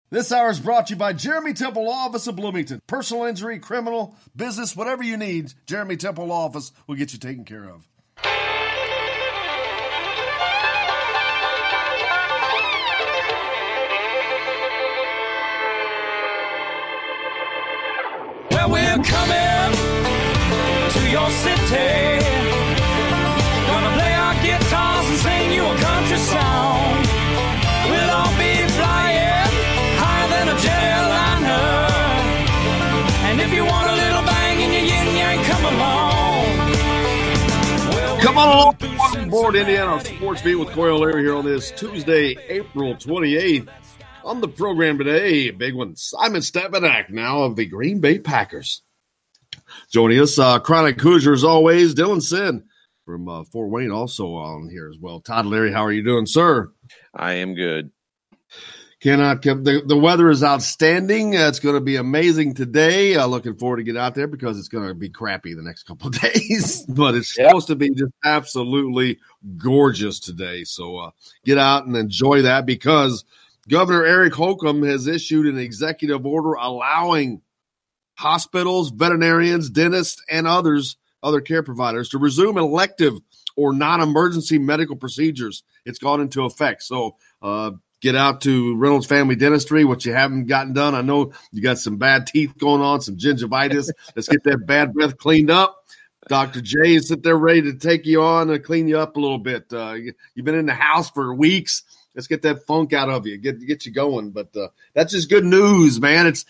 This hour is brought to you by Jeremy Temple Law Office of Bloomington. Personal injury, criminal, business, whatever you need, Jeremy Temple Law Office will get you taken care of. Well, we're coming to your city. Gonna play our guitars and sing you a country song. We'll all be flying higher than a jetliner. And if you want a little bang in your yin-yang, come along. Well, come on board, Indiana Sports Beat with Coy O'Leary here on this Tuesday, April 28th. On the program today, big one, Simon Stepaniak, now of the Green Bay Packers. Joining us, Chronic Hoosier as always, Dylan Sin from Fort Wayne also on here as well. Todd Leary, how are you doing, sir? I am good. The weather is outstanding. It's going to be amazing today. Looking forward to get out there because it's going to be crappy the next couple of days. But it's supposed to be just absolutely gorgeous today. So get out and enjoy that because Governor Eric Holcomb has issued an executive order allowing hospitals, veterinarians, dentists, and other care providers to resume elective or non-emergency medical procedures. It's gone into effect. So get out to Reynolds Family Dentistry, what you haven't gotten done. I know you got some bad teeth going on, some gingivitis. Let's get that bad breath cleaned up. Dr. J is sitting there ready to take you on and clean you up a little bit. You've been in the house for weeks. Let's get that funk out of you, get you going. But that's just good news, man. It's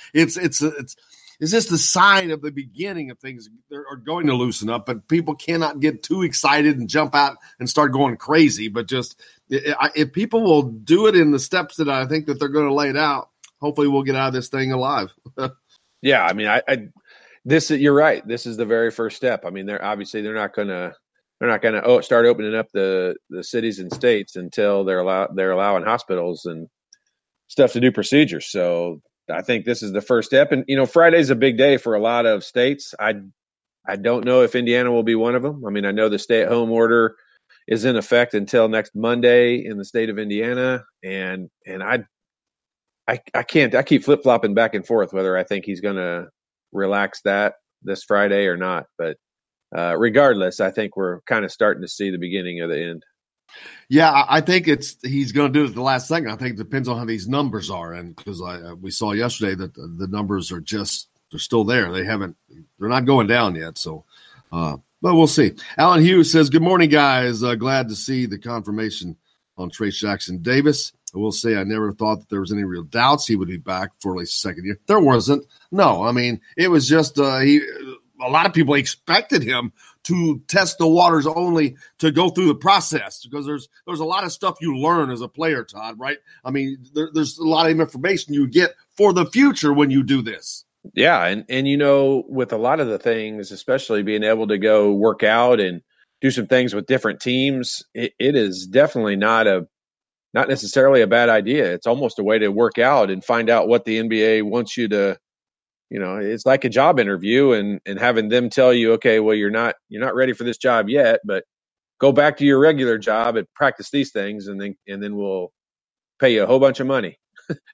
just the sign of the beginning of things that are going to loosen up. But people cannot get too excited and jump out and start going crazy. But just if people will do it in the steps that I think that they're going to lay it out, hopefully we'll get out of this thing alive. Yeah, I mean, you're right. This is the very first step. I mean, they're not going to start opening up the cities and states until they're allowing hospitals and stuff to do procedures. So I think this is the first step. And, Friday's a big day for a lot of states. I don't know if Indiana will be one of them. I mean, I know the stay-at-home order is in effect until next Monday in the state of Indiana. And I keep flip-flopping back and forth whether I think he's going to relax that this Friday or not. But regardless, I think we're kind of starting to see the beginning of the end. Yeah, I think he's going to do it at the last second. I think it depends on how these numbers are, and because we saw yesterday that the numbers are they're still there. They're not going down yet. So, but we'll see. Alan Hughes says, "Good morning, guys. Glad to see the confirmation on Trayce Jackson-Davis. I will say I never thought that there was any real doubts he would be back for at least the second year. There wasn't. No, I mean it was just a lot of people expected him to test the waters only to go through the process because there's a lot of stuff you learn as a player, Todd, right? I mean, there's a lot of information you get for the future when you do this. Yeah, and with a lot of the things, especially being able to go work out and do some things with different teams, it is definitely not necessarily a bad idea. It's almost a way to work out and find out what the NBA wants you to. It's like a job interview and having them tell you, okay, well, you're not ready for this job yet, but go back to your regular job and practice these things. And then we'll pay you a whole bunch of money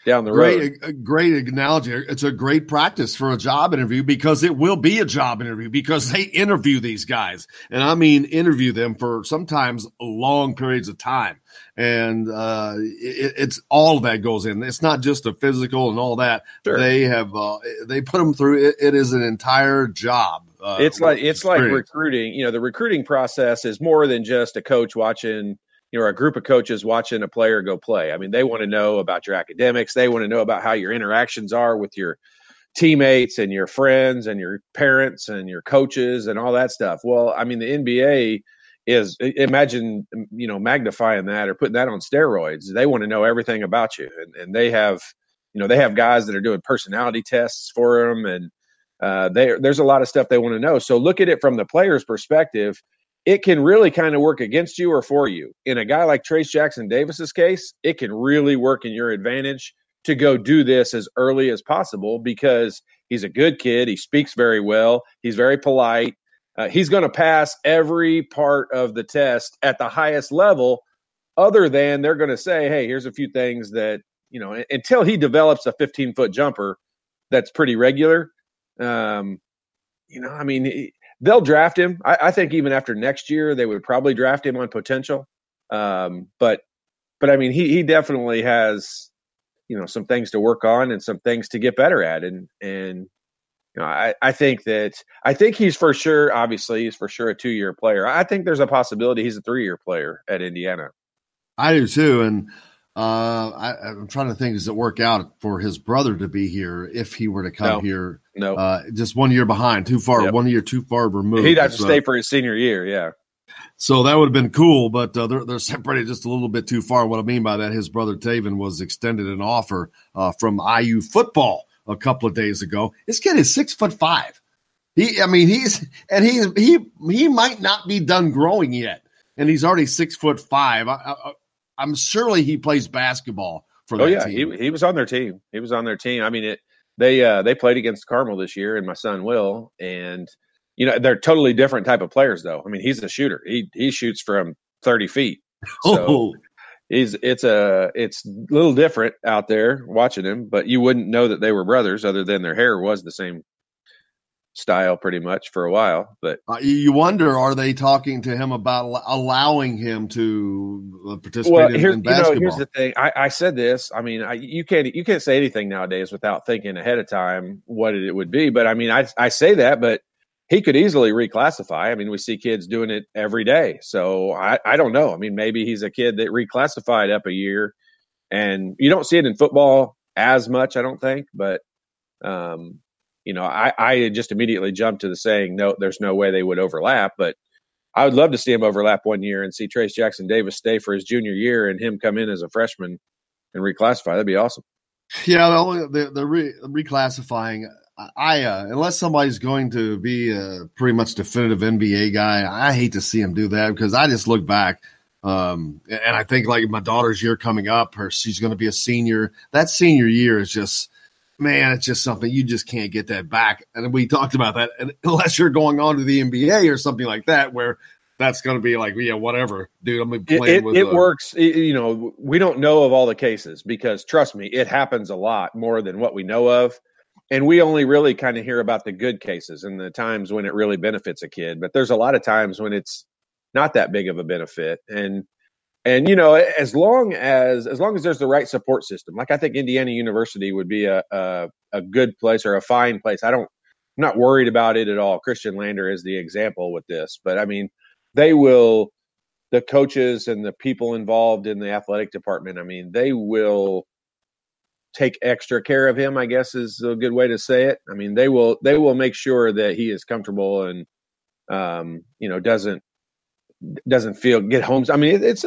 down the road. Great analogy. It's a great practice for a job interview because it will be a job interview because they interview these guys. And I mean, interview them for sometimes long periods of time. And it's all that goes in. It's not just a physical and all that. Sure. They put them through. It is an entire job. It's like recruiting. The recruiting process is more than just a coach watching. A group of coaches watching a player go play. I mean, they want to know about your academics. They want to know about how your interactions are with your teammates and your friends and your parents and your coaches and all that stuff. Well, I mean, the NBA is, imagine, magnifying that or putting that on steroids. They want to know everything about you. And they have guys that are doing personality tests for them. And there's a lot of stuff they want to know. So look at it from the player's perspective. It can really kind of work against you or for you. In a guy like Trayce Jackson-Davis's case, it can really work in your advantage to go do this as early as possible because he's a good kid. He speaks very well. He's very polite. He's going to pass every part of the test at the highest level other than they're going to say, hey, here's a few things that until he develops a 15-foot jumper that's pretty regular, they'll draft him. I think even after next year, they would probably draft him on potential. But I mean, he definitely has, some things to work on and some things to get better at. And I think he's for sure, obviously he's for sure a 2-year player. I think there's a possibility he's a 3-year player at Indiana. I do too. And I'm trying to think, does it work out for his brother to be here if he were to come here? No. Just 1 year behind, too far, 1 year too far removed. He'd have to stay for his senior year, yeah. So that would have been cool, but they're separated just a little bit too far. What I mean by that, his brother Taven was extended an offer from IU football a couple of days ago. This kid is 6'5". He might not be done growing yet, and he's already 6'5". I'm surely he plays basketball for that team. He was on their team. I mean, they played against Carmel this year, and my son Will, and they're totally different type of players, though. I mean, he's a shooter. He shoots from 30 feet. So it's a little different out there watching him, but you wouldn't know that they were brothers other than their hair was the same style pretty much for a while. But you wonder, are they talking to him about allowing him to participate in basketball? Here's the thing. I said this. I mean, you can't say anything nowadays without thinking ahead of time what it would be. But I mean, I say that, but he could easily reclassify. I mean, we see kids doing it every day. So I don't know. I mean, maybe he's a kid that reclassified up a year, and you don't see it in football as much, I don't think. But, I just immediately jumped to the saying, no, there's no way they would overlap. But I would love to see him overlap 1 year and see Trace Jackson Davis stay for his junior year and him come in as a freshman and reclassify. That'd be awesome. Yeah, the reclassifying – unless somebody's going to be a pretty much definitive NBA guy, I hate to see him do that, because I just look back and I think, like, my daughter's year coming up, she's going to be a senior. That senior year is just, man, it's just something you just can't get that back. And we talked about that, and unless you're going on to the NBA or something like that, where that's going to be like, yeah, whatever, dude. I'm playing with. It works. We don't know of all the cases, because trust me, it happens a lot more than what we know of. And we only really kind of hear about the good cases and the times when it really benefits a kid. But there's a lot of times when it's not that big of a benefit. And as long as there's the right support system, like I think Indiana University would be a good place or a fine place. I'm not worried about it at all. Christian Lander is the example with this. But, I mean, the coaches and the people involved in the athletic department, I mean, they will take extra care of him, I guess is a good way to say it. I mean, they will make sure that he is comfortable and, doesn't get home. I mean, it's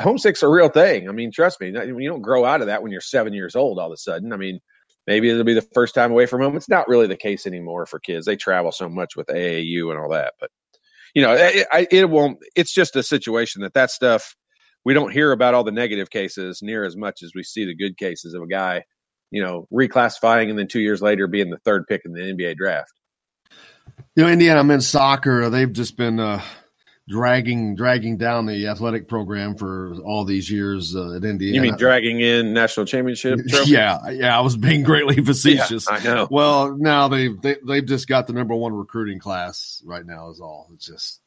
homesick's a real thing. I mean, trust me, you don't grow out of that when you're 7 years old all of a sudden. I mean, maybe it'll be the first time away from home. It's not really the case anymore for kids. They travel so much with AAU and all that, but it won't, it's just a situation that stuff, we don't hear about all the negative cases near as much as we see the good cases of a guy, reclassifying and then 2 years later being the third pick in the NBA draft. Indiana men's soccer, they've just been dragging down the athletic program for all these years at Indiana. You mean dragging in national championship trophies? Yeah, I was being greatly facetious. Yeah, I know. Well, now they've just got the number one recruiting class right now is all. It's just,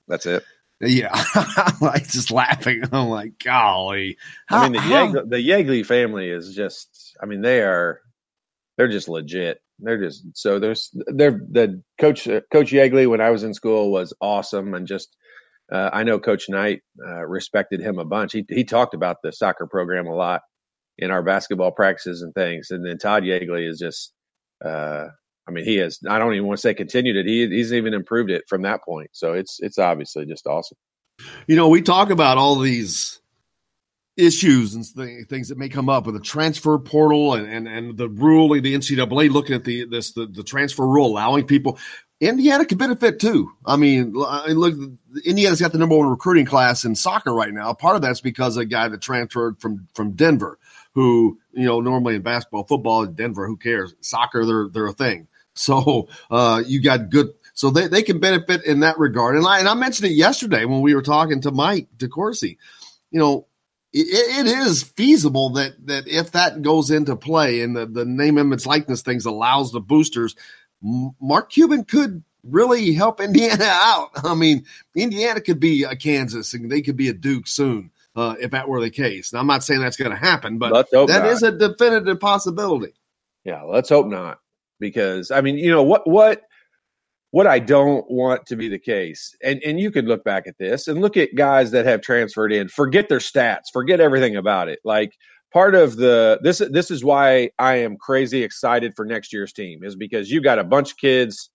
That's it. Yeah, I'm like just laughing. I'm like, golly. The Yeagley family is just, I mean, they're just legit. The Coach Yeagley, when I was in school, was awesome. And just, I know Coach Knight respected him a bunch. He talked about the soccer program a lot in our basketball practices and things. And then Todd Yeagley is just, he has, I don't even want to say continued it. He's even improved it from that point. So it's obviously just awesome. We talk about all these issues and things that may come up with the transfer portal and the rule of the NCAA looking at the transfer rule, allowing people. Indiana could benefit too. I mean, look, Indiana's got the number one recruiting class in soccer right now. Part of that's because of a guy that transferred from Denver, who, normally in basketball, football, Denver, who cares? Soccer, they're a thing. So you got good. So they can benefit in that regard. And I mentioned it yesterday when we were talking to Mike DeCourcy. it is feasible that if that goes into play and the name, image, likeness things allows the boosters, Mark Cuban could really help Indiana out. I mean, Indiana could be a Kansas and they could be a Duke soon if that were the case. Now, I'm not saying that's going to happen, but that is a definitive possibility. Yeah, let's hope not. Because, I mean, what I don't want to be the case, and you could look back at this and look at guys that have transferred in, forget their stats, forget everything about it. Like, part of this is why I am crazy excited for next year's team, is because you got a bunch of kids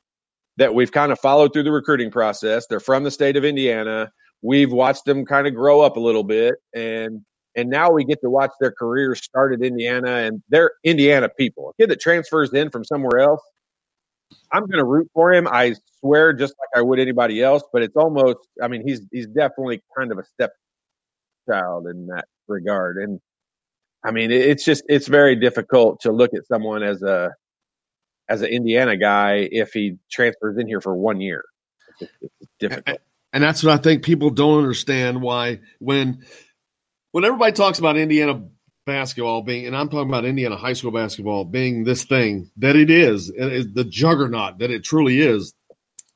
that we've kind of followed through the recruiting process. They're from the state of Indiana. We've watched them kind of grow up a little bit, and now we get to watch their careers start at Indiana, and they're Indiana people. A kid that transfers in from somewhere else, I'm going to root for him. I swear, just like I would anybody else. But it's almost, I mean, he's definitely kind of a stepchild in that regard. And I mean, it's very difficult to look at someone as an Indiana guy if he transfers in here for 1 year. It's difficult. And that's what I think people don't understand, why when everybody talks about Indiana basketball being, and I'm talking about Indiana high school basketball being this thing that it is the juggernaut that it truly is,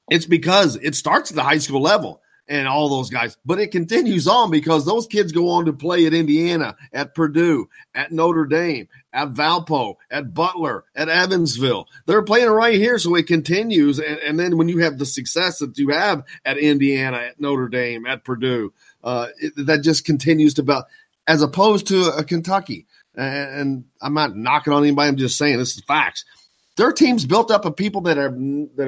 it's because it starts at the high school level and all those guys, but it continues on because those kids go on to play at Indiana, at Purdue, at Notre Dame, at Valpo, at Butler, at Evansville. They're playing right here, so it continues. And then when you have the success that you have at Indiana, at Notre Dame, at Purdue, that just continues to build, as opposed to a Kentucky. And I'm not knocking on anybody. I'm just saying this is facts. Their team's built up of people they're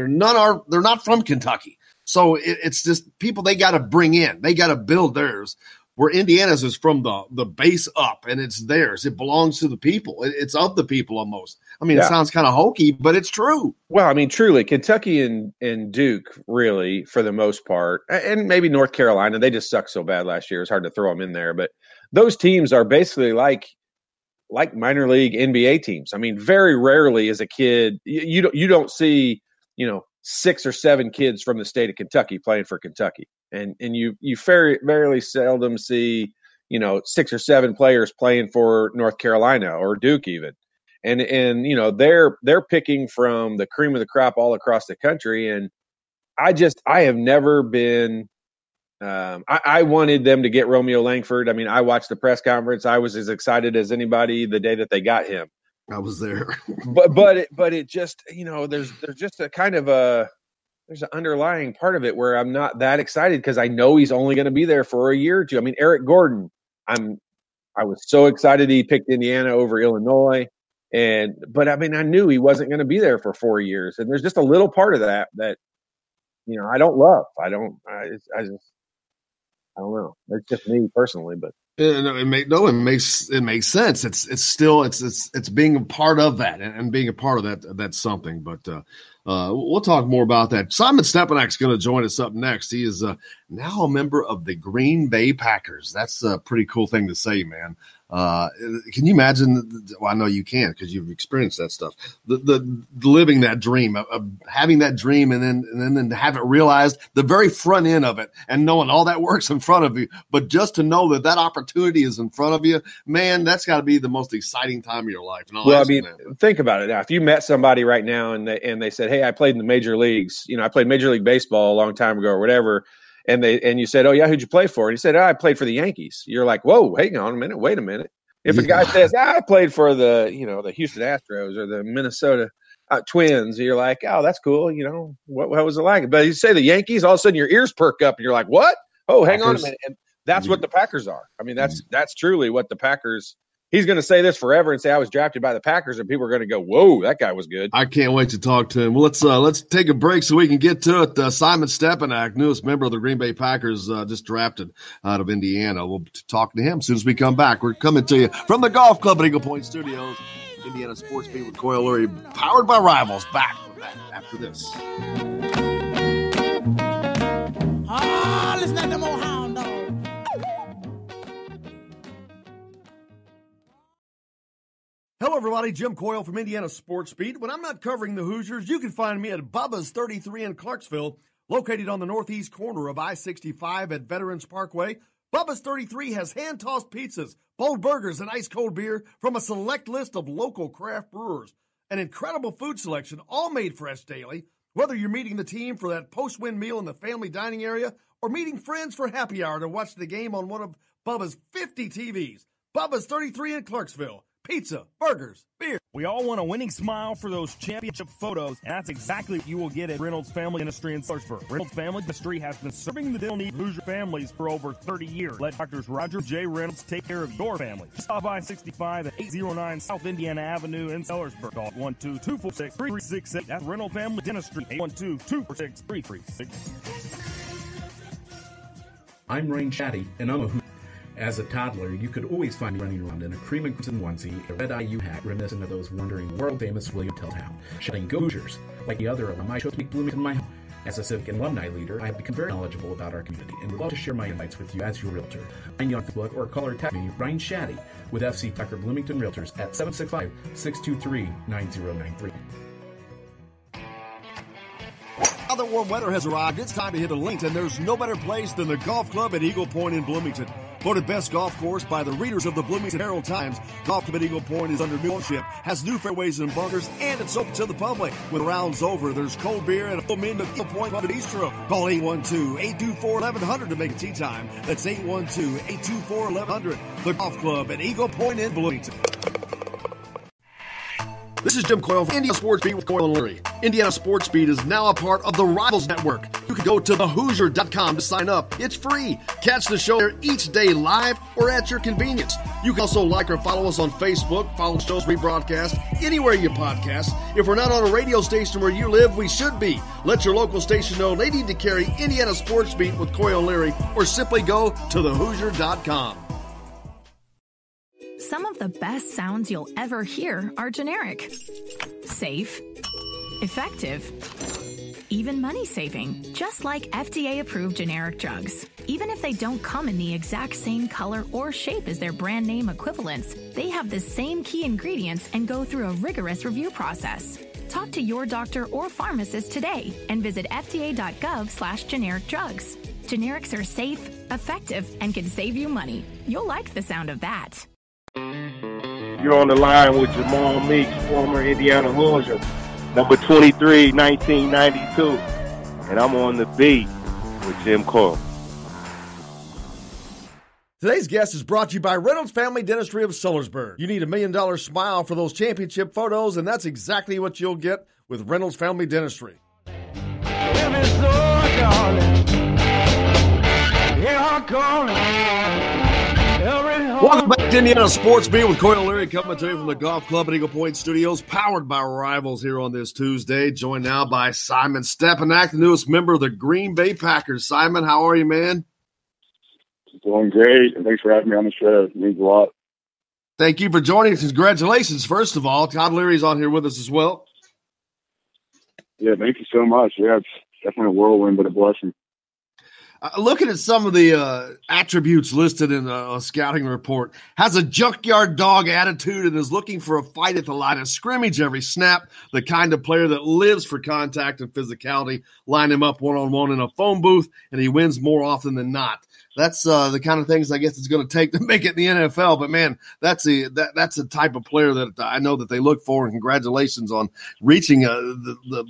not from Kentucky. So it's just people they got to bring in. They got to build theirs. Where Indiana's is from the base up, and it's theirs. It belongs to the people. It's of the people almost. I mean, It sounds kind of hokey, but it's true. Well, I mean, truly, Kentucky and Duke, really, for the most part, and maybe North Carolina, they just sucked so bad last year. It's hard to throw them in there. But those teams are basically like minor league NBA teams. I mean, very rarely as a kid, you don't see, 6 or 7 kids from the state of Kentucky playing for Kentucky. And you very seldom see, 6 or 7 players playing for North Carolina or Duke even. And they're picking from the cream of the crop all across the country. And I have never been I wanted them to get Romeo Langford. I mean, I watched the press conference. I was as excited as anybody the day that they got him. I was there. but it just, there's just a kind of there's an underlying part of it where I'm not that excited because I know he's only going to be there for a year or two. I mean, Eric Gordon, I was so excited he picked Indiana over Illinois. But I mean, I knew he wasn't going to be there for 4 years. And there's just a little part of that I don't love. I don't know. It's just me personally, but it makes sense. It's still being a part of that, and being a part of that, that's something. But we'll talk more about that. Simon Stepanak's going to join us up next. He is now a member of the Green Bay Packers. That's a pretty cool thing to say, man. Can you imagine? Well, I know you can because you've experienced that stuff. The living that dream of having that dream, and then have it realized, the very front end of it, and knowing all that work's in front of you. But just to know that opportunity is in front of you, man, that's got to be the most exciting time of your life. Well, I mean, think about it now. If you met somebody right now and they said, "Hey, I played in the major leagues. I played Major League Baseball a long time ago, or whatever." And you said, "Oh yeah, who'd you play for?" And he said, I played for the Yankees. You're like, "Whoa, hang on a minute, wait a minute." If a guy says, "I played for the Houston Astros or the Minnesota Twins," you're like, "Oh, that's cool." What was it like? But you say the Yankees, all of a sudden your ears perk up and you're like, "What? Oh, hang on a minute." And that's what the Packers are. I mean, that's truly what the Packers. He's going to say this forever and say, "I was drafted by the Packers," and people are going to go, "Whoa, that guy was good." I can't wait to talk to him. Well, let's take a break so we can get to it. Simon Stepanak, newest member of the Green Bay Packers, just drafted out of Indiana. We'll be talking to him as soon as we come back. We're coming to you from the Golf Club at Eagle Point Studios, Indiana Sports Beat with Coyle Lurie, powered by Rivals. Back with that after this. Listen to them old hound dogs. Hello, everybody. Jim Coyle from Indiana Sports Beat. When I'm not covering the Hoosiers, you can find me at Bubba's 33 in Clarksville, located on the northeast corner of I-65 at Veterans Parkway. Bubba's 33 has hand-tossed pizzas, bold burgers, and ice-cold beer from a select list of local craft brewers. An incredible food selection, all made fresh daily. Whether you're meeting the team for that post-win meal in the family dining area or meeting friends for happy hour to watch the game on one of Bubba's 50 TVs, Bubba's 33 in Clarksville. Pizza, burgers, beer. We all want a winning smile for those championship photos, and that's exactly what you will get at Reynolds Family Dentistry in Salisbury. Reynolds Family Dentistry has been serving the dental needs of Hoosier families for over 30 years. Let Drs. Roger J. Reynolds take care of your family. Stop by 65 at 809 South Indiana Avenue in Salisbury. Call 1-2-246-3368. That's Reynolds Family Dentistry, 812-246-3368. I'm Ryan Chatty, and I'm a Hoosier. As a toddler, you could always find me running around in a cream and crimson onesie, a red IU hat, reminiscent of those wandering world-famous William Tell town, shouting "Go Hoosiers!" Like the other alumni chose to make Bloomington my home. As a civic and alumni leader, I have become very knowledgeable about our community and would love to share my insights with you as your realtor. Find me on Facebook or call or text me, Ryan Chatty, with FC Tucker Bloomington Realtors at 765-623-9093. Now that warm weather has arrived, it's time to hit a link, and there's no better place than the Golf Club at Eagle Point in Bloomington. Voted best golf course by the readers of the Bloomington Herald Times, Golf Club at Eagle Point is under new ownership, has new fairways and bunkers, and it's open to the public. When the round's over, there's cold beer and a full menu of Eagle Point Club at Bistro. Call 812-824-1100 to make a tee time. That's 812-824-1100. The Golf Club at Eagle Point in Bloomington. This is Jim Coyle from Indiana Sports Beat with Coyle and Leary. Indiana Sports Beat is now a part of the Rivals Network. You can go to thehoosier.com to sign up. It's free. Catch the show there each day live or at your convenience. You can also like or follow us on Facebook, follow the show's rebroadcast, anywhere you podcast. If we're not on a radio station where you live, we should be. Let your local station know they need to carry Indiana Sports Beat with Coyle and Leary, or simply go to thehoosier.com. Some of the best sounds you'll ever hear are generic, safe, effective, even money-saving, just like FDA-approved generic drugs. Even if they don't come in the exact same color or shape as their brand name equivalents, they have the same key ingredients and go through a rigorous review process. Talk to your doctor or pharmacist today and visit fda.gov/generic drugs. Generics are safe, effective, and can save you money. You'll like the sound of that. You're on the line with Jamal Meeks, former Indiana Hoosier, number 23, 1992. And I'm on the beat with Jim Coyle. Today's guest is brought to you by Reynolds Family Dentistry of Salisbury. You need $1 million smile for those championship photos, and that's exactly what you'll get with Reynolds Family Dentistry. Welcome back to Indiana Sports Beat with Coyle Leary, coming to you from the Golf Club at Eagle Point Studios, powered by Rivals here on this Tuesday. Joined now by Simon Stepanak, the newest member of the Green Bay Packers. Simon, how are you, man? Doing great, and thanks for having me on the show. It means a lot. Thank you for joining us. Congratulations, first of all. Todd Leary's on here with us as well. Yeah, thank you so much. Yeah, it's definitely a whirlwind, but a blessing. Looking at some of the attributes listed in a scouting report, has a junkyard dog attitude and is looking for a fight at the line of scrimmage every snap, the kind of player that lives for contact and physicality. Line him up one-on-one in a phone booth, and he wins more often than not. That's the kind of things I guess it's going to take to make it in the NFL. But, man, that's a type of player that I know that they look for, and congratulations on reaching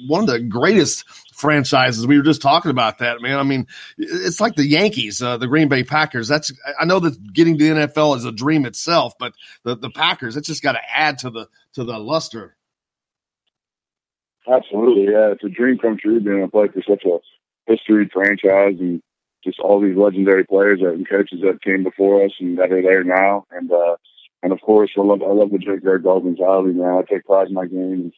one of the greatest franchises. We were just talking about that, man. I mean, it's like the Yankees, the Green Bay Packers. I know that getting to the NFL is a dream itself, but the Packers, it's just got to add to the luster. Absolutely, yeah. It's a dream come true being a play for such a history franchise and just all these legendary players and coaches that came before us and that are there now. And of course, I love the junkyard dog mentality, man. I take pride in my game. And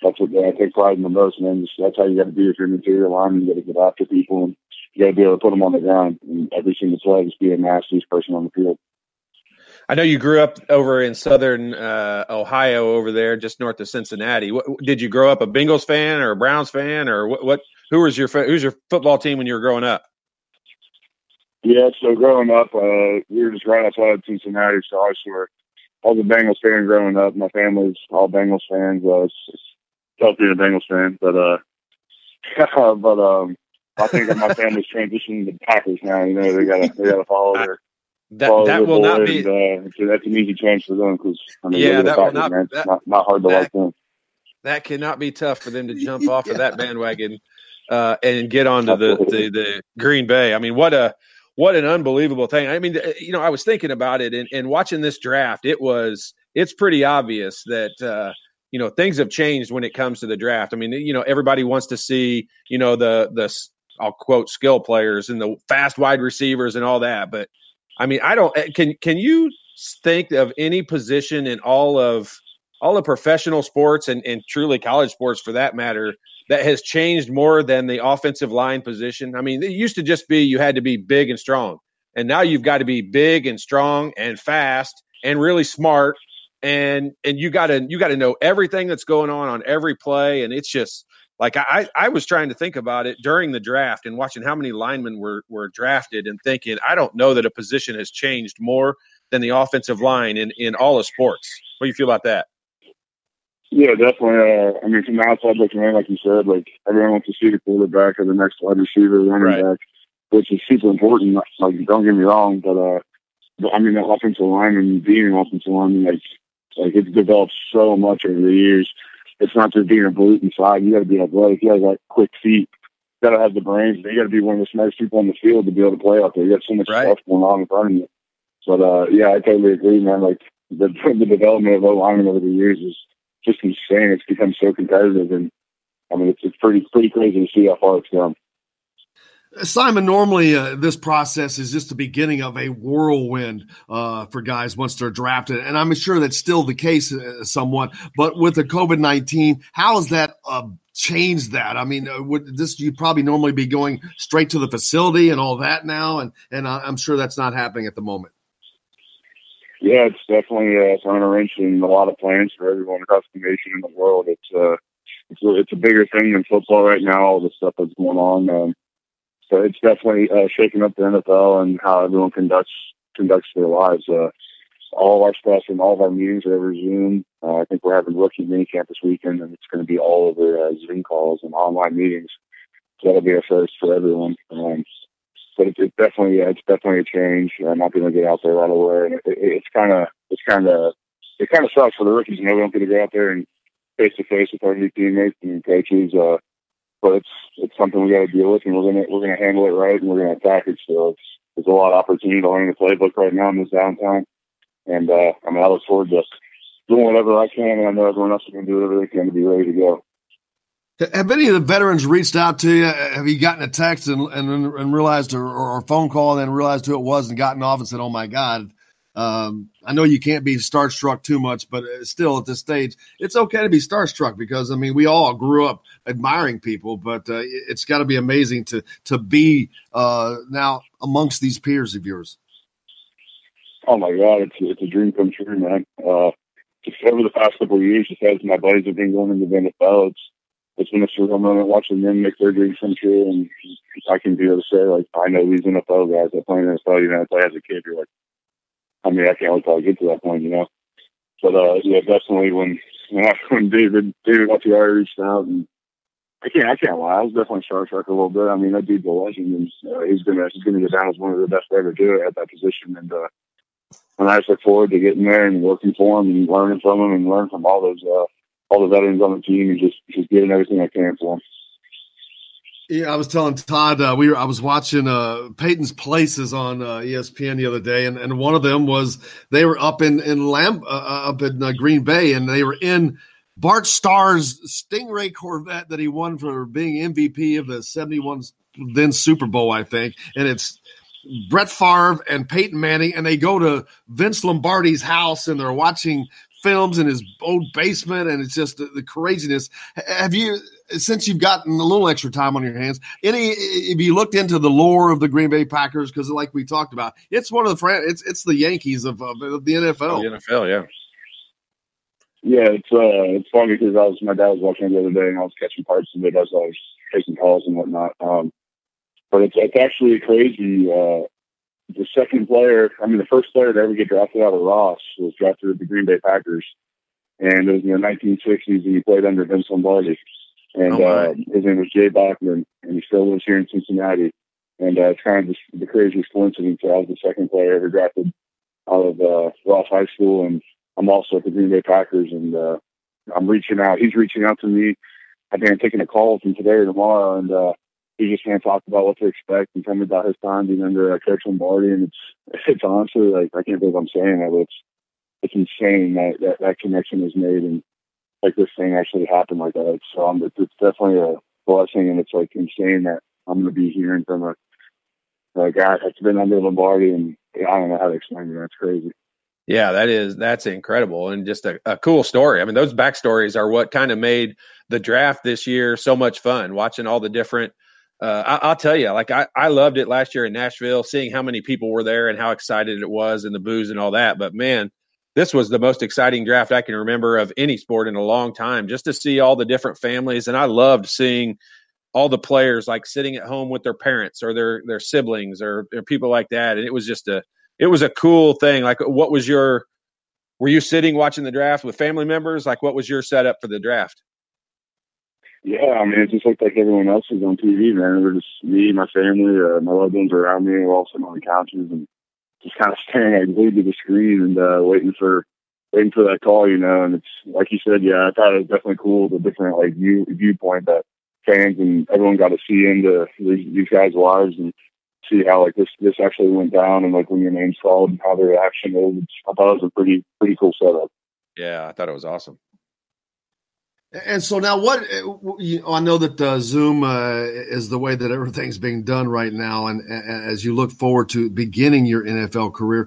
that's what I take pride in the most, man. That's how you got to be if you're an interior lineman. You got to get after people, and you got to be able to put them on the ground. And every single play, just be a nastiest person on the field. I know you grew up over in southern Ohio, over there, just north of Cincinnati. Did you grow up a Bengals fan or a Browns fan, or what? Who's your football team when you were growing up? Yeah, so growing up, we were just right outside Cincinnati, so I was a Bengals fan growing up. My family's all Bengals fans. It's tough being a Bengals fan, but I think that my family's transitioning to Packers now. You know, they gotta follow That will not be. That's an easy change for them because that will not. It's not hard to like them. That cannot be tough for them to jump off of that bandwagon and get onto the Green Bay. I mean, what an unbelievable thing. I mean, I was thinking about it and watching this draft. It's pretty obvious that things have changed when it comes to the draft. I mean, everybody wants to see the I'll quote skill players and the fast wide receivers and all that, but I mean, can you think of any position in all of professional sports and truly college sports for that matter that has changed more than the offensive line position? I mean, it used to just be you had to be big and strong, and now you've got to be big and strong and fast and really smart, and you got to know everything that's going on every play, and it's just like I was trying to think about it during the draft and watching how many linemen were drafted and thinking, I don't know that a position has changed more than the offensive line in all of sports. What do you feel about that? Yeah, definitely. I mean, from the outside looking in, like you said, like everyone wants to see the quarterback or the next wide receiver, running back, which is super important. Like, don't get me wrong, but I mean, the offensive lineman, being an offensive lineman, like it's developed so much over the years. It's not just being a brute inside. You got to be athletic. You got to have quick feet. You got to have the brains. You got to be one of the smartest people on the field to be able to play out there. You got so much stuff going on in front of you. But yeah, I totally agree, man. Like the development of O-linemen over the years is just insane. It's become so competitive, and I mean, it's pretty crazy to see how far it's come. Simon, normally this process is just the beginning of a whirlwind for guys once they're drafted, and I'm sure that's still the case somewhat. But with the COVID-19, how has that changed that? I mean, you'd probably normally be going straight to the facility and all that now, and I'm sure that's not happening at the moment. Yeah, it's definitely throwing a wrench in a lot of plans for everyone across the nation and the world. It's a bigger thing than football right now. All the stuff that's going on. So it's definitely shaking up the NFL and how everyone conducts their lives. All of our stuff and all of our meetings are over Zoom. I think we're having rookie minicamp this weekend, and it's going to be all over Zoom calls and online meetings. So that'll be a first for everyone. But it's definitely a change. Not being able to get out there right away. It kind of sucks for the rookies. We don't get to go out there and face to face with our new teammates and coaches. But it's something we got to deal with, and we're gonna handle it right, and we're gonna attack it. So there's a lot of opportunity to learn the playbook right now in this downtime, and I mean, I look forward to doing whatever I can, and I know everyone else is gonna do whatever they can to be ready to go. Have any of the veterans reached out to you? Have you gotten a text and realized, or a phone call and then realized who it was and gotten off and said, "Oh my God"? I know you can't be starstruck too much, but still at this stage, it's okay to be starstruck because, I mean, we all grew up admiring people, but it's got to be amazing to be now amongst these peers of yours. Oh my God, it's a dream come true, man. Just over the past couple of years, just as my buddies have been going into the NFL, it's been a surreal moment watching them make their dreams come true, and I can be able to say, like, I know these NFL guys that play in the NFL, I play as a kid, you're like, I mean, I can't wait till I get to that point, But yeah, definitely when David Bakhtiari reached out, and I can't lie, I was definitely starstruck a little bit. I mean, that dude's a legend, and he's gonna go down as one of the best to ever do it at that position. And I just look forward to getting there and working for him and learning from him and learning from all the veterans on the team and just getting everything I can for him. Yeah, I was telling Todd I was watching Peyton's Places on ESPN the other day, and one of them was they were up in Green Bay, and they were in Bart Starr's Stingray Corvette that he won for being MVP of the 71 then Super Bowl, I think, and it's Brett Favre and Peyton Manning, and they go to Vince Lombardi's house and they're watching films in his old basement, and it's just the craziness. Have you, since you've gotten a little extra time on your hands, have you looked into the lore of the Green Bay Packers? Because like we talked about, it's one of the it's the Yankees of the NFL. The NFL, yeah. Yeah, it's funny because my dad was watching the other day, and I was catching parts of it as I was taking calls and whatnot. But it's actually crazy. The first player to ever get drafted out of Ross was drafted with the Green Bay Packers, and it was in the 1960s, and he played under Vince Lombardi. And his name was Jay Bachman, and he still lives here in Cincinnati. And it's kind of just the craziest coincidence. I was the second player ever drafted out of Ross High School, and I'm also at the Green Bay Packers. And I'm reaching out. He's reaching out to me. I've been taking a call from today or tomorrow, and he's just going to talk about what to expect and tell me about his time being under Coach Lombardi. And it's honestly, like, I can't believe I'm saying that, but it's insane that connection was made, and like this thing actually happened like that. So it's definitely a blessing, and it's like insane that I'm going to be hearing from a guy that's been under Lombardi, and I don't know how to explain it. That's crazy. Yeah, that's incredible, and just a cool story. I mean, those backstories are what kind of made the draft this year so much fun, watching all the different I'll tell you, like I loved it last year in Nashville, seeing how many people were there and how excited it was and the booze and all that. But, man, this was the most exciting draft I can remember of any sport in a long time, just to see all the different families. And I loved seeing all the players like sitting at home with their parents or their siblings or people like that. And it was just it was a cool thing. Like, were you sitting watching the draft with family members? Like, what was your setup for the draft? Yeah, I mean, it just looked like everyone else was on TV, man. It was just me, my family, my loved ones around me. We're all sitting on the couches and just kind of staring at glued to the screen and waiting for that call, you know. And it's like you said, yeah, I thought it was definitely cool, the different like viewpoint that fans and everyone got to see into these guys' lives and see how like this actually went down, and like when your name's called and how their reaction is. I thought it was a pretty cool setup. Yeah, I thought it was awesome. And so now I know that Zoom is the way that everything's being done right now. And as you look forward to beginning your NFL career,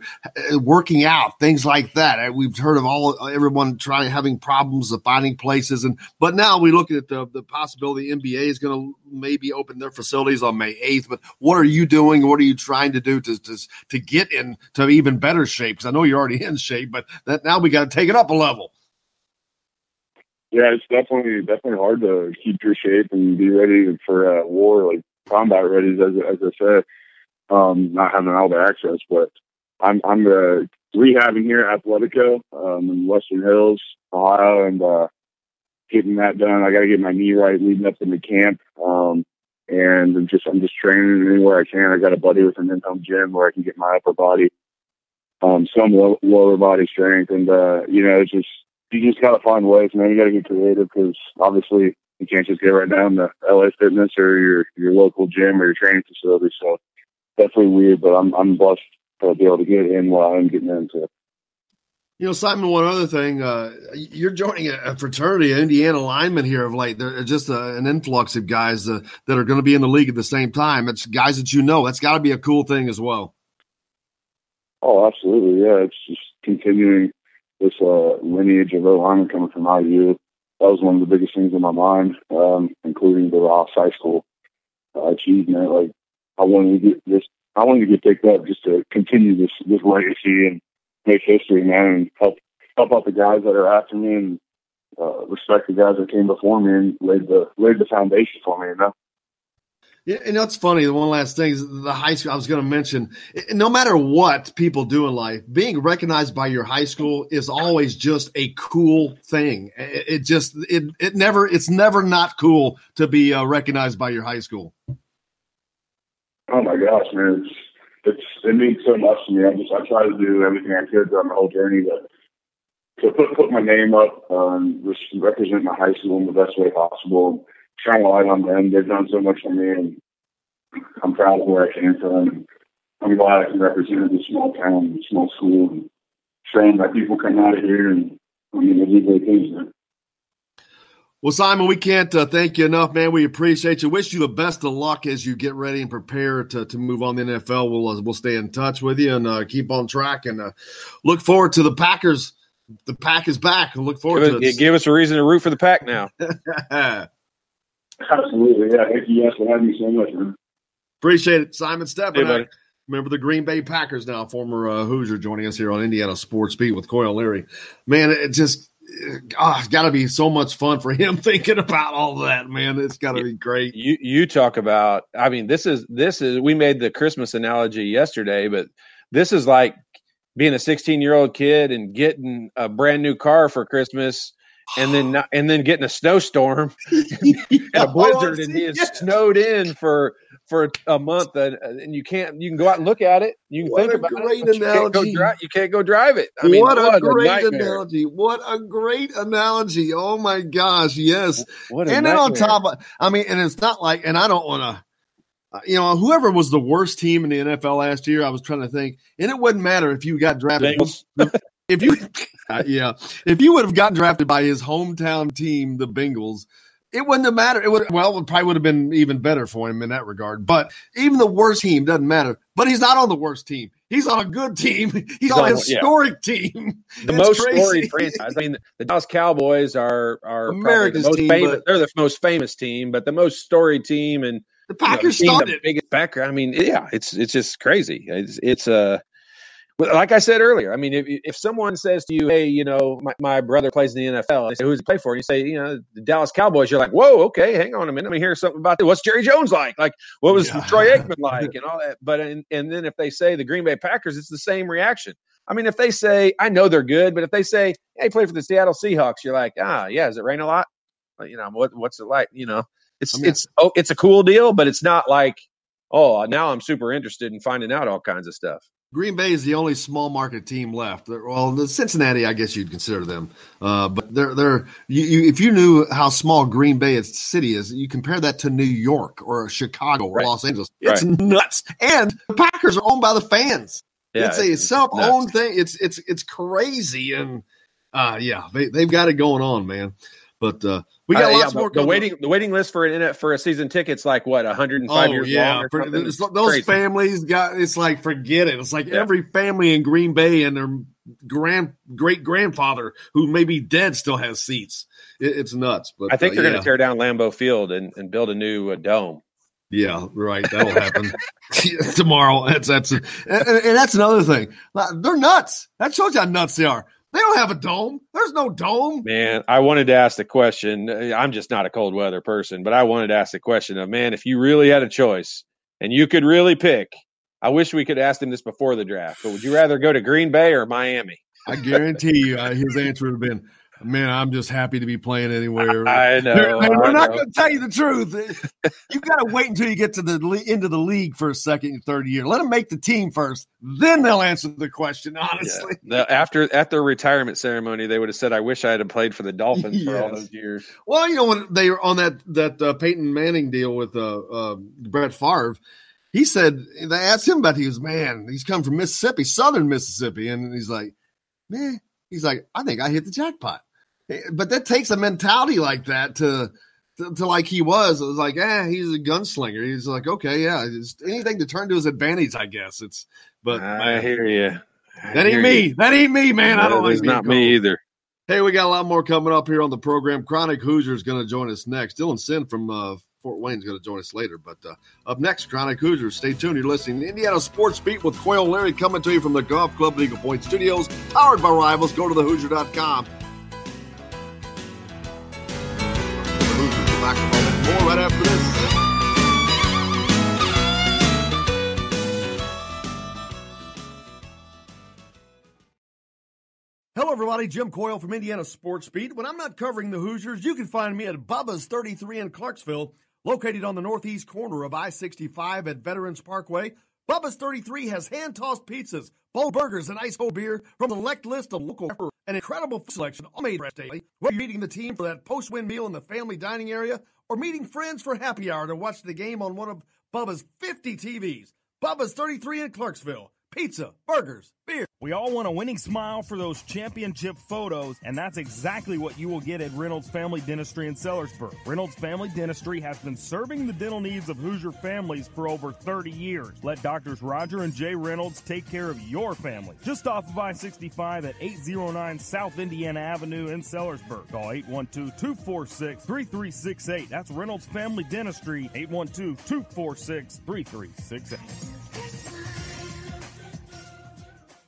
working out, things like that, we've heard of everyone having problems of finding places. But now we look at the possibility the NBA is going to maybe open their facilities on May 8th. But what are you doing? What are you trying to do to get into even better shape? Because I know you're already in shape, but now we got to take it up a level. Yeah, it's definitely hard to keep your shape and be ready for war, like combat ready, as I said. Not having all the access, but I'm rehabbing here at Athletico in Western Hills, Ohio, and getting that done. I got to get my knee right leading up into camp, and I'm just training anywhere I can. I got a buddy with an in-home gym where I can get my upper body, some lower body strength, and it's just. You just got to find ways, man. You got to get creative because obviously you can't just get right down to LA Fitness or your local gym or your training facility. So definitely weird, but I'm blessed to be able to get in while I'm getting into it. You know, Simon, one other thing, you're joining a fraternity, Indiana linemen here of late. There's just an influx of guys that are going to be in the league at the same time. It's guys that you know. That's got to be a cool thing as well. Oh, absolutely. Yeah, it's just continuing this lineage of linemen coming from IU. That was one of the biggest things in my mind, including the Ross High School achievement. Like I wanted to get picked up just to continue this legacy and make history, man, and help out the guys that are after me and respect the guys that came before me and laid the foundation for me, you know. Yeah, and that's funny. The one last thing is the high school I was going to mention. No matter what people do in life, being recognized by your high school is always just a cool thing. It's never not cool to be recognized by your high school. Oh my gosh, man! It means so much to me. I try to do everything I could throughout my whole journey to put my name up, represent my high school in the best way possible. Shine a light on them. They've done so much for me, and I'm proud of where I came from. I'm glad I can represent this small town, this small school, and showing that people come out of here and they do great things. Man. Well, Simon, we can't thank you enough, man. We appreciate you. Wish you the best of luck as you get ready and prepare to move on the NFL. We'll stay in touch with you and keep on track and look forward to the Packers. The Pack is back. Look forward to it. Give us a reason to root for the Pack now. Absolutely, yeah. Thank you guys for having me so much, man. Appreciate it. Simon Stepanek, hey, member of the Green Bay Packers now, former Hoosier, joining us here on Indiana Sports Beat with Coyle Leary. Man, it's got to be so much fun for him thinking about all that, man. It's got to be great. You talk about, I mean, this is we made the Christmas analogy yesterday, but this is like being a 16-year-old kid and getting a brand new car for Christmas. And then getting a snowstorm and a blizzard and being snowed in for for a month, and you can go out and look at it. You can think about great it. Analogy. You can't go drive it. I mean, what a great analogy. What a great analogy. Oh my gosh. Yes. What and then on top of, and it's not like, and I don't want to, whoever was the worst team in the NFL last year, I was trying to think, and it wouldn't matter if you got drafted. If you would have gotten drafted by his hometown team, the Bengals, it wouldn't have mattered. It probably would have been even better for him in that regard. But even the worst team doesn't matter. But he's not on the worst team. He's on a good team. He's on a historic team. The most storied franchise. I mean, the Dallas Cowboys are America's team. They're the most famous team, but the most storied team, and the Packers started the biggest backer. I mean, it's just crazy. It's like I said earlier, I mean, if someone says to you, hey, my brother plays in the NFL, and they say, who's he play for? And you say, the Dallas Cowboys, you're like, whoa, okay, hang on a minute. Let me hear something about that. What's Jerry Jones like? Like, what was Troy Aikman like and all that? But, and then if they say the Green Bay Packers, it's the same reaction. I mean, if they say, I know they're good, but if they say, hey, play for the Seattle Seahawks, you're like, yeah, does it rain a lot? What's it like? It's a cool deal, but it's not like, oh, now I'm super interested in finding out all kinds of stuff. Green Bay is the only small market team left. Well, the Cincinnati, I guess you'd consider them. But they're if you knew how small Green Bay city is, you compare that to New York or Chicago or Los Angeles. It's nuts. And the Packers are owned by the fans. Yeah, it's a self-owned thing. It's crazy. And they've got it going on, man. But we got lots more. The waiting list for a season ticket's like what 105 years long. Those families it's like forget it. It's like every family in Green Bay and their great grandfather who may be dead still has seats. It's nuts. But I think they're going to tear down Lambeau Field and build a new dome. Yeah, right. That'll happen tomorrow. That's another thing. They're nuts. That shows you how nuts they are. They don't have a dome. There's no dome. Man, I wanted to ask the question. I'm just not a cold weather person, but I wanted to ask the question of, man, if you really had a choice and you could really pick, I wish we could ask him this before the draft, but would you rather go to Green Bay or Miami? I guarantee you his answer would have been, man, I'm just happy to be playing anywhere. I know. We're not going to tell you the truth. You've got to wait until you get to the into the league for a second and third year. Let them make the team first. Then they'll answer the question, honestly. Yeah. At their retirement ceremony, they would have said, I wish I had played for the Dolphins for all those years. Well, when they were on that Peyton Manning deal with Brett Favre, he said, they asked him about he's come from Mississippi, southern Mississippi. And he's like, I think I hit the jackpot. But that takes a mentality like that to like he was. It was like, he's a gunslinger. He's like, okay, it's anything to turn to his advantage, I guess. I hear you. That ain't me. That ain't me, man. I don't like it's not me either. Hey, we got a lot more coming up here on the program. Chronic Hoosier is going to join us next. Dylan Sin from Fort Wayne is going to join us later. But up next, Chronic Hoosiers. Stay tuned. You're listening to Indiana Sports Beat with Coyle Larry coming to you from the Golf Club at Eagle Point Studios, powered by Rivals. Go to thehoosier.com. Back more right after this. Hello, everybody. Jim Coyle from Indiana Sports Beat. When I'm not covering the Hoosiers, you can find me at Bubba's 33 in Clarksville, located on the northeast corner of I-65 at Veterans Parkway. Bubba's 33 has hand-tossed pizzas, bold burgers, and ice cold beer from a select list of local an incredible selection all made fresh daily. Whether you're meeting the team for that post-win meal in the family dining area or meeting friends for happy hour to watch the game on one of Bubba's 50 TVs, Bubba's 33 in Clarksville. Pizza, burgers, beer. We all want a winning smile for those championship photos, and that's exactly what you will get at Reynolds Family Dentistry in Sellersburg. Reynolds Family Dentistry has been serving the dental needs of Hoosier families for over 30 years. Let Doctors Roger and Jay Reynolds take care of your family. Just off of I-65 at 809 South Indiana Avenue in Sellersburg. Call 812-246-3368. That's Reynolds Family Dentistry, 812-246-3368.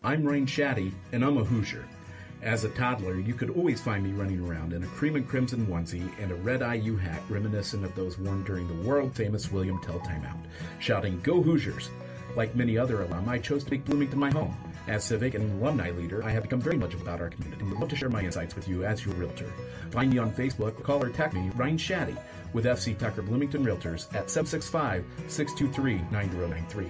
I'm Rain Shaddy, and I'm a Hoosier. As a toddler, you could always find me running around in a cream and crimson onesie and a red IU hat reminiscent of those worn during the world-famous William Tell timeout, shouting, "Go Hoosiers!" Like many other alum, I chose to make Bloomington my home. As civic and alumni leader, I have become very much about our community and would love to share my insights with you as your realtor. Find me on Facebook, call or text me, Ryan Shaddy, with FC Tucker Bloomington Realtors at 765-623-9093.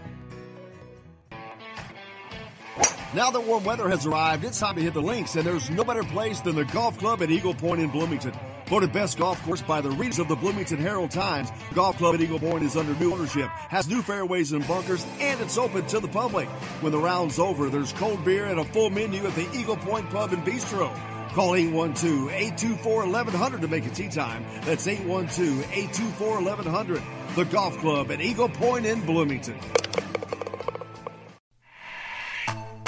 Now that warm weather has arrived, it's time to hit the links, and there's no better place than the golf club at Eagle Point in Bloomington. Voted best golf course by the readers of the Bloomington Herald-Times, Golf Club at Eagle Point is under new ownership, has new fairways and bunkers, and it's open to the public. When the round's over, there's cold beer and a full menu at the Eagle Point Pub and Bistro. Call 812-824-1100 to make it tee time. That's 812-824-1100. The Golf Club at Eagle Point in Bloomington.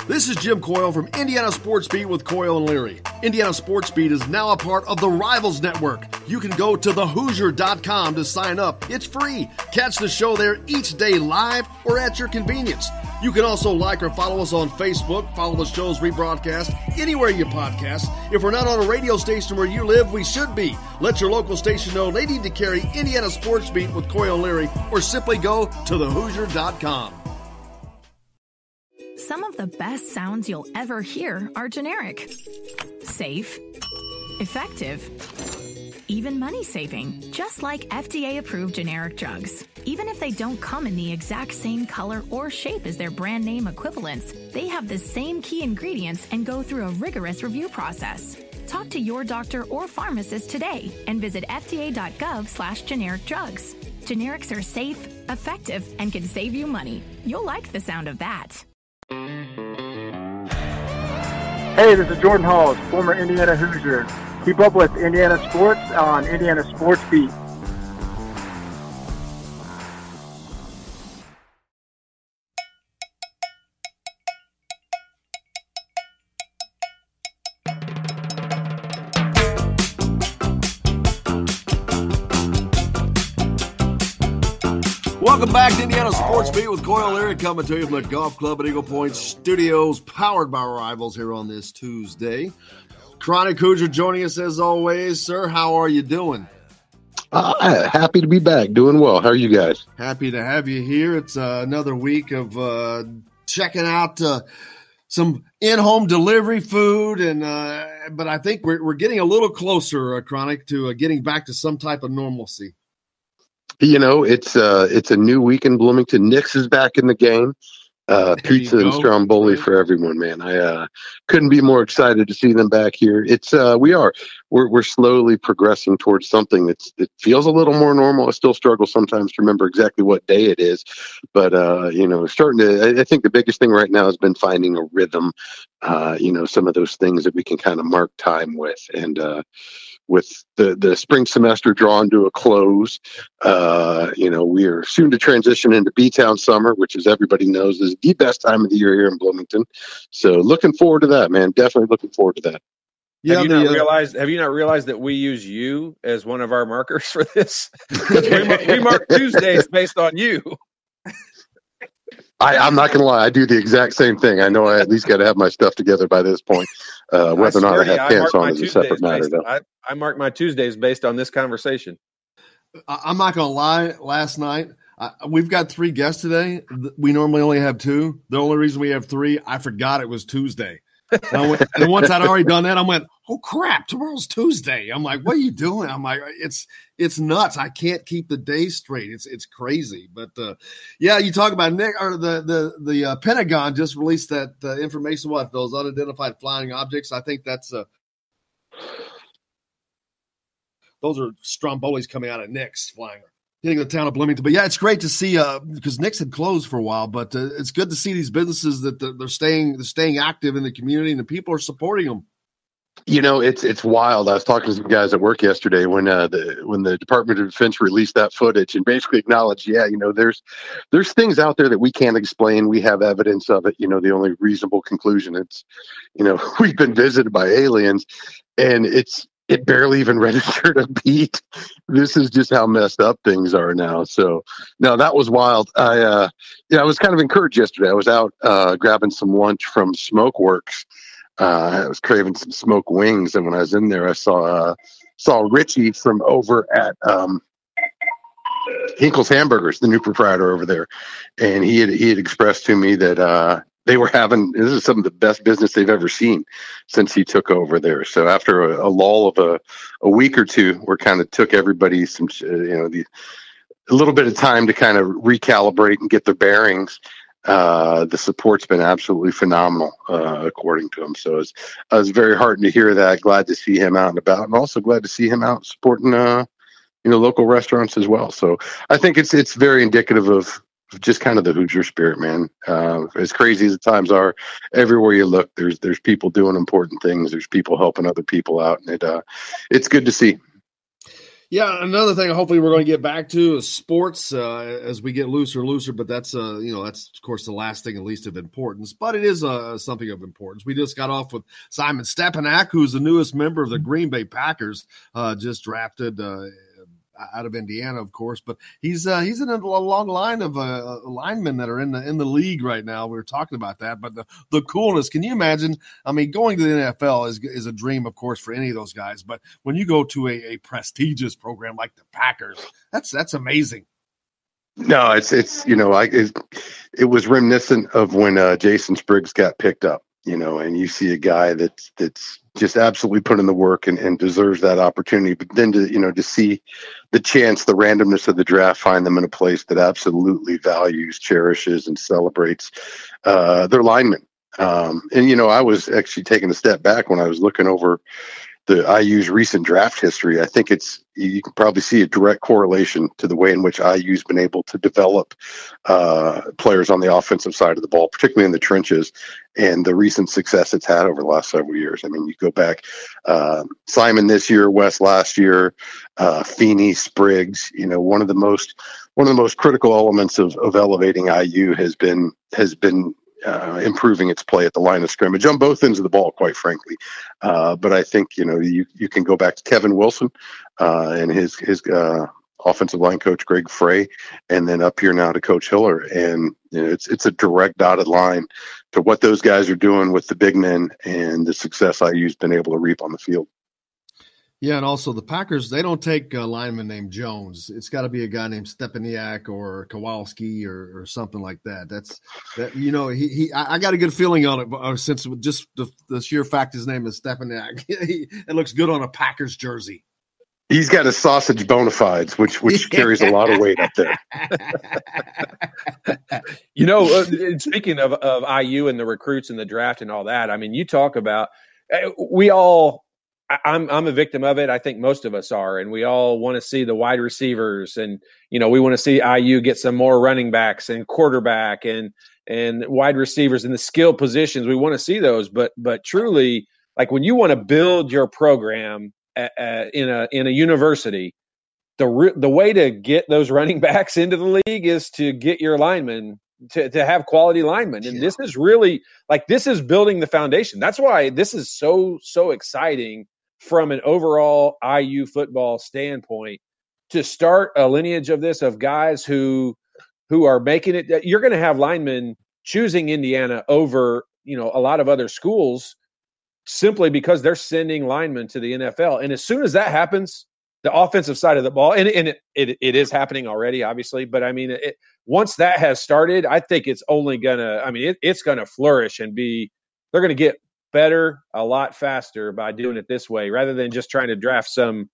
This is Jim Coyle from Indiana Sports Beat with Coyle and Leary. Indiana Sports Beat is now a part of the Rivals Network. You can go to thehoosier.com to sign up. It's free. Catch the show there each day live or at your convenience. You can also like or follow us on Facebook. Follow the show's rebroadcast anywhere you podcast. If we're not on a radio station where you live, we should be. Let your local station know they need to carry Indiana Sports Beat with Coyle and Leary, or simply go to thehoosier.com. Some of the best sounds you'll ever hear are generic, safe, effective, even money-saving, just like FDA-approved generic drugs. Even if they don't come in the exact same color or shape as their brand name equivalents, they have the same key ingredients and go through a rigorous review process. Talk to your doctor or pharmacist today and visit fda.gov/generic drugs. Generics are safe, effective, and can save you money. You'll like the sound of that. Hey, this is Jordan Halls, former Indiana Hoosier. Keep up with Indiana sports on Indiana Sports Beat. Welcome back to Indiana Sports Beat with Coyle Leary, coming to you from the Golf Club at Eagle Point Studios, powered by Rivals here on this Tuesday. Chronic Hoosier joining us as always. Sir, how are you doing? Happy to be back. Doing well. How are you guys? Happy to have you here. It's another week of checking out some in-home delivery food, and but I think we're getting a little closer, Chronic, to getting back to some type of normalcy. You know, it's a new week in Bloomington. Nick's is back in the game. Pizza and Stromboli for everyone, man. I couldn't be more excited to see them back here. It's we're slowly progressing towards something it feels a little more normal. I still struggle sometimes to remember exactly what day it is, but starting to. I think the biggest thing right now has been finding a rhythm. Some of those things that we can kind of mark time with, and with the spring semester drawn to a close, we are soon to transition into B-Town summer, which, as everybody knows, is the best time of the year here in Bloomington. So looking forward to that, man. Definitely looking forward to that. Yeah, have you not realized that we use you as one of our markers for this? we mark Tuesdays based on you. I'm not going to lie. I do the exact same thing. I know I at least got to have my stuff together by this point. Whether or not I have pants on is a separate matter, though. I mark my Tuesdays based on this conversation. I'm not going to lie. Last night, we've got 3 guests today. We normally only have 2. The only reason we have 3, I forgot it was Tuesday. And once I'd already done that, I went, oh, crap, tomorrow's Tuesday. I'm like, what are you doing? I'm like, it's nuts. I can't keep the day straight. It's crazy. But, you talk about Nick, or the Pentagon just released that information, those unidentified flying objects. I think that's those are Strombolis coming out of Nick's flying, hitting the town of Bloomington. But, it's great to see because Nick's had closed for a while, but it's good to see these businesses that they're staying active in the community, and the people are supporting them. You know, it's wild. I was talking to some guys at work yesterday when the Department of Defense released that footage and basically acknowledged, there's things out there that we can't explain. We have evidence of it. The only reasonable conclusion we've been visited by aliens, and it barely even registered a beat. This is just how messed up things are now. So, no, that was wild. I was kind of encouraged yesterday. I was out grabbing some lunch from Smokeworks. I was craving some smoked wings, and when I was in there, I saw Richie from over at Hinkle's Hamburgers, the new proprietor over there, and he had expressed to me that this is some of the best business they've ever seen since he took over there. So after a lull of a week or two, where kind of took everybody a little bit of time to kind of recalibrate and get their bearings. The support's been absolutely phenomenal, according to him. So I was very heartened to hear that. Glad to see him out and about, and also glad to see him out supporting, local restaurants as well. So I think it's very indicative of just kind of the Hoosier spirit, man. As crazy as the times are, everywhere you look, there's people doing important things. There's people helping other people out, and it's good to see. Yeah, another thing hopefully we're going to get back to is sports as we get looser and looser, but that's of course the last thing, at least of importance, but it is something of importance. We just got off with Simon Stepaniak, who's the newest member of the Green Bay Packers, just drafted out of Indiana, of course, but he's in a long line of linemen that are in the league right now. We were talking about that, but the coolness. Can you imagine? I mean, going to the NFL is a dream, of course, for any of those guys. But when you go to a prestigious program like the Packers, that's amazing. No, it was reminiscent of when Jason Spriggs got picked up. And you see a guy that's just absolutely put in the work and deserves that opportunity. But then to see the chance, the randomness of the draft, find them in a place that absolutely values, cherishes, and celebrates their linemen. I was actually taking a step back when I was looking over the IU's recent draft history. I think you can probably see a direct correlation to the way in which IU's been able to develop players on the offensive side of the ball, particularly in the trenches, and the recent success it's had over the last several years. I mean, you go back, Simon this year, Wes last year, Feeney, Spriggs. One of the most critical elements of elevating IU has been improving its play at the line of scrimmage on both ends of the ball, quite frankly. But I think, you can go back to Kevin Wilson and his offensive line coach, Greg Frey, and then up here now to Coach Hiller. And it's a direct dotted line to what those guys are doing with the big men and the success IU's been able to reap on the field. Yeah, and also the Packers, they don't take a lineman named Jones. It's got to be a guy named Stepaniak or Kowalski or something like that. I got a good feeling on it since just the sheer fact his name is Stepaniak. It looks good on a Packers jersey. He's got a sausage bona fides, which carries a lot of weight up there. Speaking of IU and the recruits and the draft and all that, I mean, you talk about we all – I'm a victim of it. I think most of us are, and we all want to see the wide receivers, and we want to see IU get some more running backs and quarterback and wide receivers in the skill positions. We want to see those, but truly, like when you want to build your program in a university, the way to get those running backs into the league is to get your linemen to have quality linemen, and this is really this is building the foundation. That's why this is so exciting. From an overall IU football standpoint, to start a lineage of this, of guys who are making it, you're going to have linemen choosing Indiana over, a lot of other schools simply because they're sending linemen to the NFL. And as soon as that happens, the offensive side of the ball, and it is happening already, obviously, but I mean, once that has started, I think it's only going to, it's going to flourish and they're going to get better a lot faster by doing it this way, rather than just trying to draft some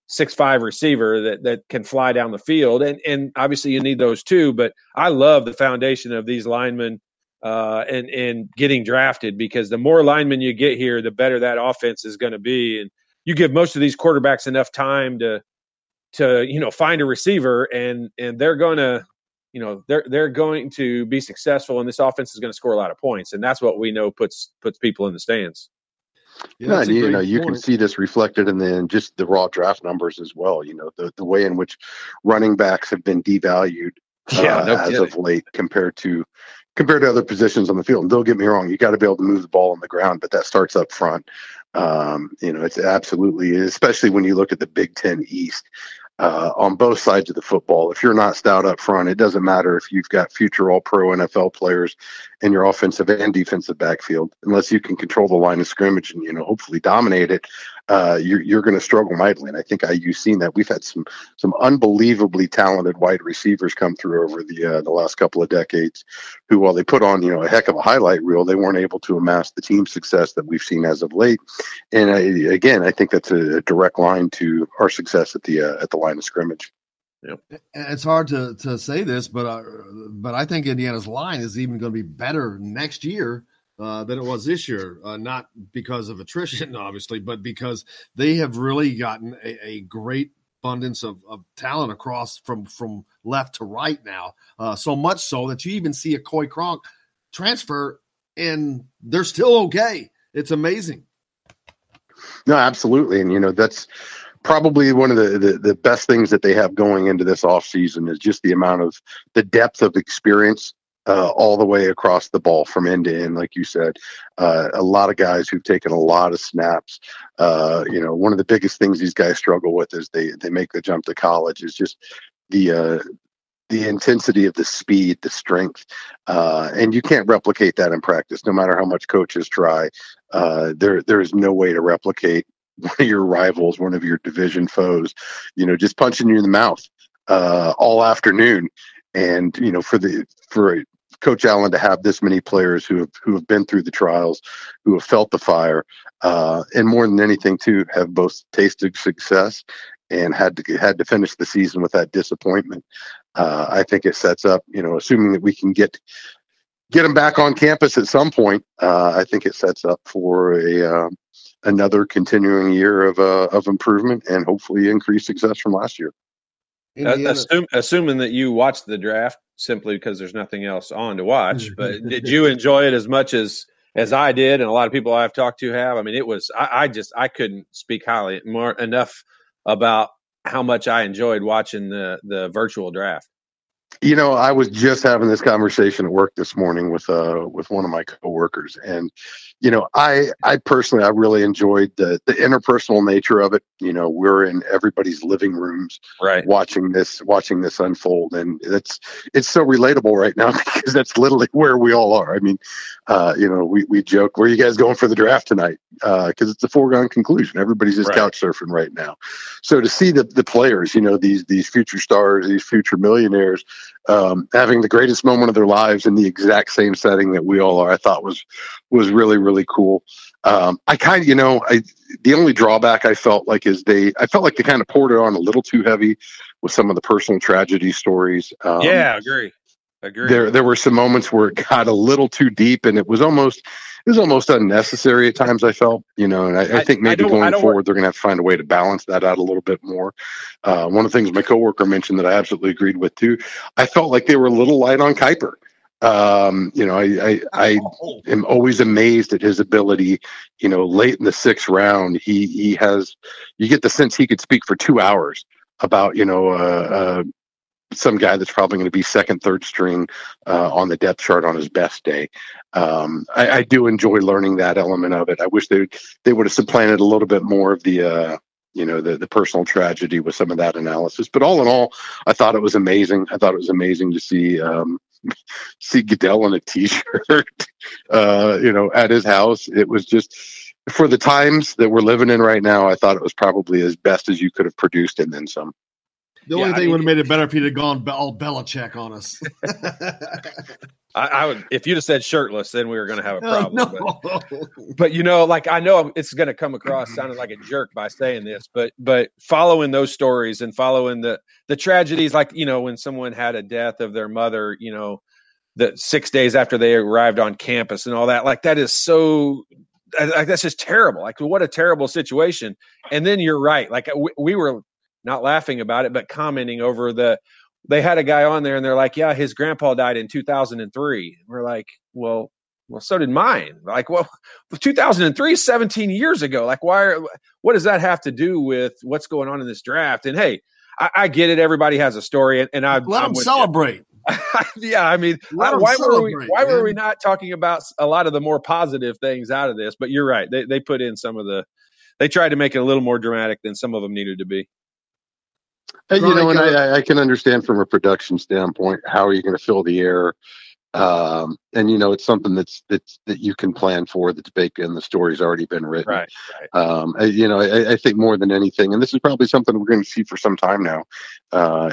6'5" receiver that can fly down the field. And obviously you need those too, but I love the foundation of these linemen and getting drafted, because the more linemen you get here, the better that offense is going to be. And you give most of these quarterbacks enough time to find a receiver, and they're going to, they're going to be successful, and this offense is going to score a lot of points, and that's what we know puts people in the stands. Yeah, you can see this reflected in just the raw draft numbers as well. The way in which running backs have been devalued as of late compared to other positions on the field. And don't get me wrong, you got to be able to move the ball on the ground, but that starts up front. It's absolutely, especially when you look at the Big Ten East. On both sides of the football, if you're not stout up front, it doesn't matter if you've got future All-Pro NFL players in your offensive and defensive backfield, unless you can control the line of scrimmage and, hopefully dominate it, you're going to struggle mightily. And I think IU's seen that. We've had some unbelievably talented wide receivers come through over the last couple of decades who, while they put on, a heck of a highlight reel, they weren't able to amass the team success that we've seen as of late. And I think that's a direct line to our success at the line of scrimmage. Yep. It's hard to say this, but I think Indiana's line is even going to be better next year than it was this year. Not because of attrition, obviously, but because they have really gotten a great abundance of talent across from left to right now. So much so that you even see a Coy Cronk transfer, and they're still okay. It's amazing. No, absolutely, and that's probably one of the best things that they have going into this offseason is just the depth of experience all the way across the ball from end to end. Like you said, a lot of guys who've taken a lot of snaps. One of the biggest things these guys struggle with is they make the jump to college is just the intensity of the speed, the strength, and you can't replicate that in practice, no matter how much coaches try. There is no way to replicate one of your rivals, one of your division foes, just punching you in the mouth all afternoon. And for Coach Allen to have this many players who have been through the trials, who have felt the fire, and more than anything too, have both tasted success and had to finish the season with that disappointment. I think it sets up, assuming that we can get them back on campus at some point. I think it sets up for another continuing year of improvement and hopefully increased success from last year. Assuming that you watched the draft simply because there's nothing else on to watch, but did you enjoy it as much as I did, and a lot of people I've talked to have? I mean, it was I couldn't speak highly enough about how much I enjoyed watching the virtual draft. I was just having this conversation at work this morning with one of my coworkers, and I personally, I really enjoyed the interpersonal nature of it. We're in everybody's living rooms, right, watching this unfold, and it's so relatable right now because that's literally where we all are. I mean, we joke, where are you guys going for the draft tonight? Because it's a foregone conclusion. Everybody's just couch surfing right now. So to see the players, these future stars, these future millionaires, having the greatest moment of their lives in the exact same setting that we all are, I thought was really, really cool. I kind of, the only drawback I felt like they kind of poured it on a little too heavy with some of the personal tragedy stories. Agree. There were some moments where it got a little too deep, and it was almost unnecessary at times, I felt, and I think maybe going forward, they're going to have to find a way to balance that out a little bit more. One of the things my coworker mentioned that I absolutely agreed with too, I felt like they were a little light on Kiper. I am always amazed at his ability, late in the 6th round, you get the sense he could speak for 2 hours about, some guy that's probably going to be 2nd, 3rd string on the depth chart on his best day. I do enjoy learning that element of it. I wish they would have supplanted a little bit more of the personal tragedy with some of that analysis. But all in all, I thought it was amazing. I thought it was amazing to see Goodell in a T-shirt, at his house. It was just, for the times that we're living in right now, I thought it was probably as best as you could have produced and then some. The only thing would have made it better if he'd have gone all Belichick on us. I would, if you'd have said shirtless, then we were going to have a problem. No. But I know it's going to come across sounding like a jerk by saying this, but following those stories and following the tragedies, when someone had a death of their mother, the 6 days after they arrived on campus and all that, that is so. That's just terrible. What a terrible situation. And then you're right. We were not laughing about it, but commenting over they had a guy on there and they're like, yeah, his grandpa died in 2003. We're like, well, so did mine. 2003, 17 years ago. What does that have to do with what's going on in this draft? And hey, I get it. Everybody has a story, and let them celebrate. Yeah. I mean, why were we not talking about a lot of the more positive things out of this? But you're right. They put in they tried to make it a little more dramatic than some of them needed to be. And I can understand from a production standpoint, how are you going to fill the air And it's something that you can plan for, that's baked in. The story's already been written. Right. I think more than anything, and this is probably something we're going to see for some time now,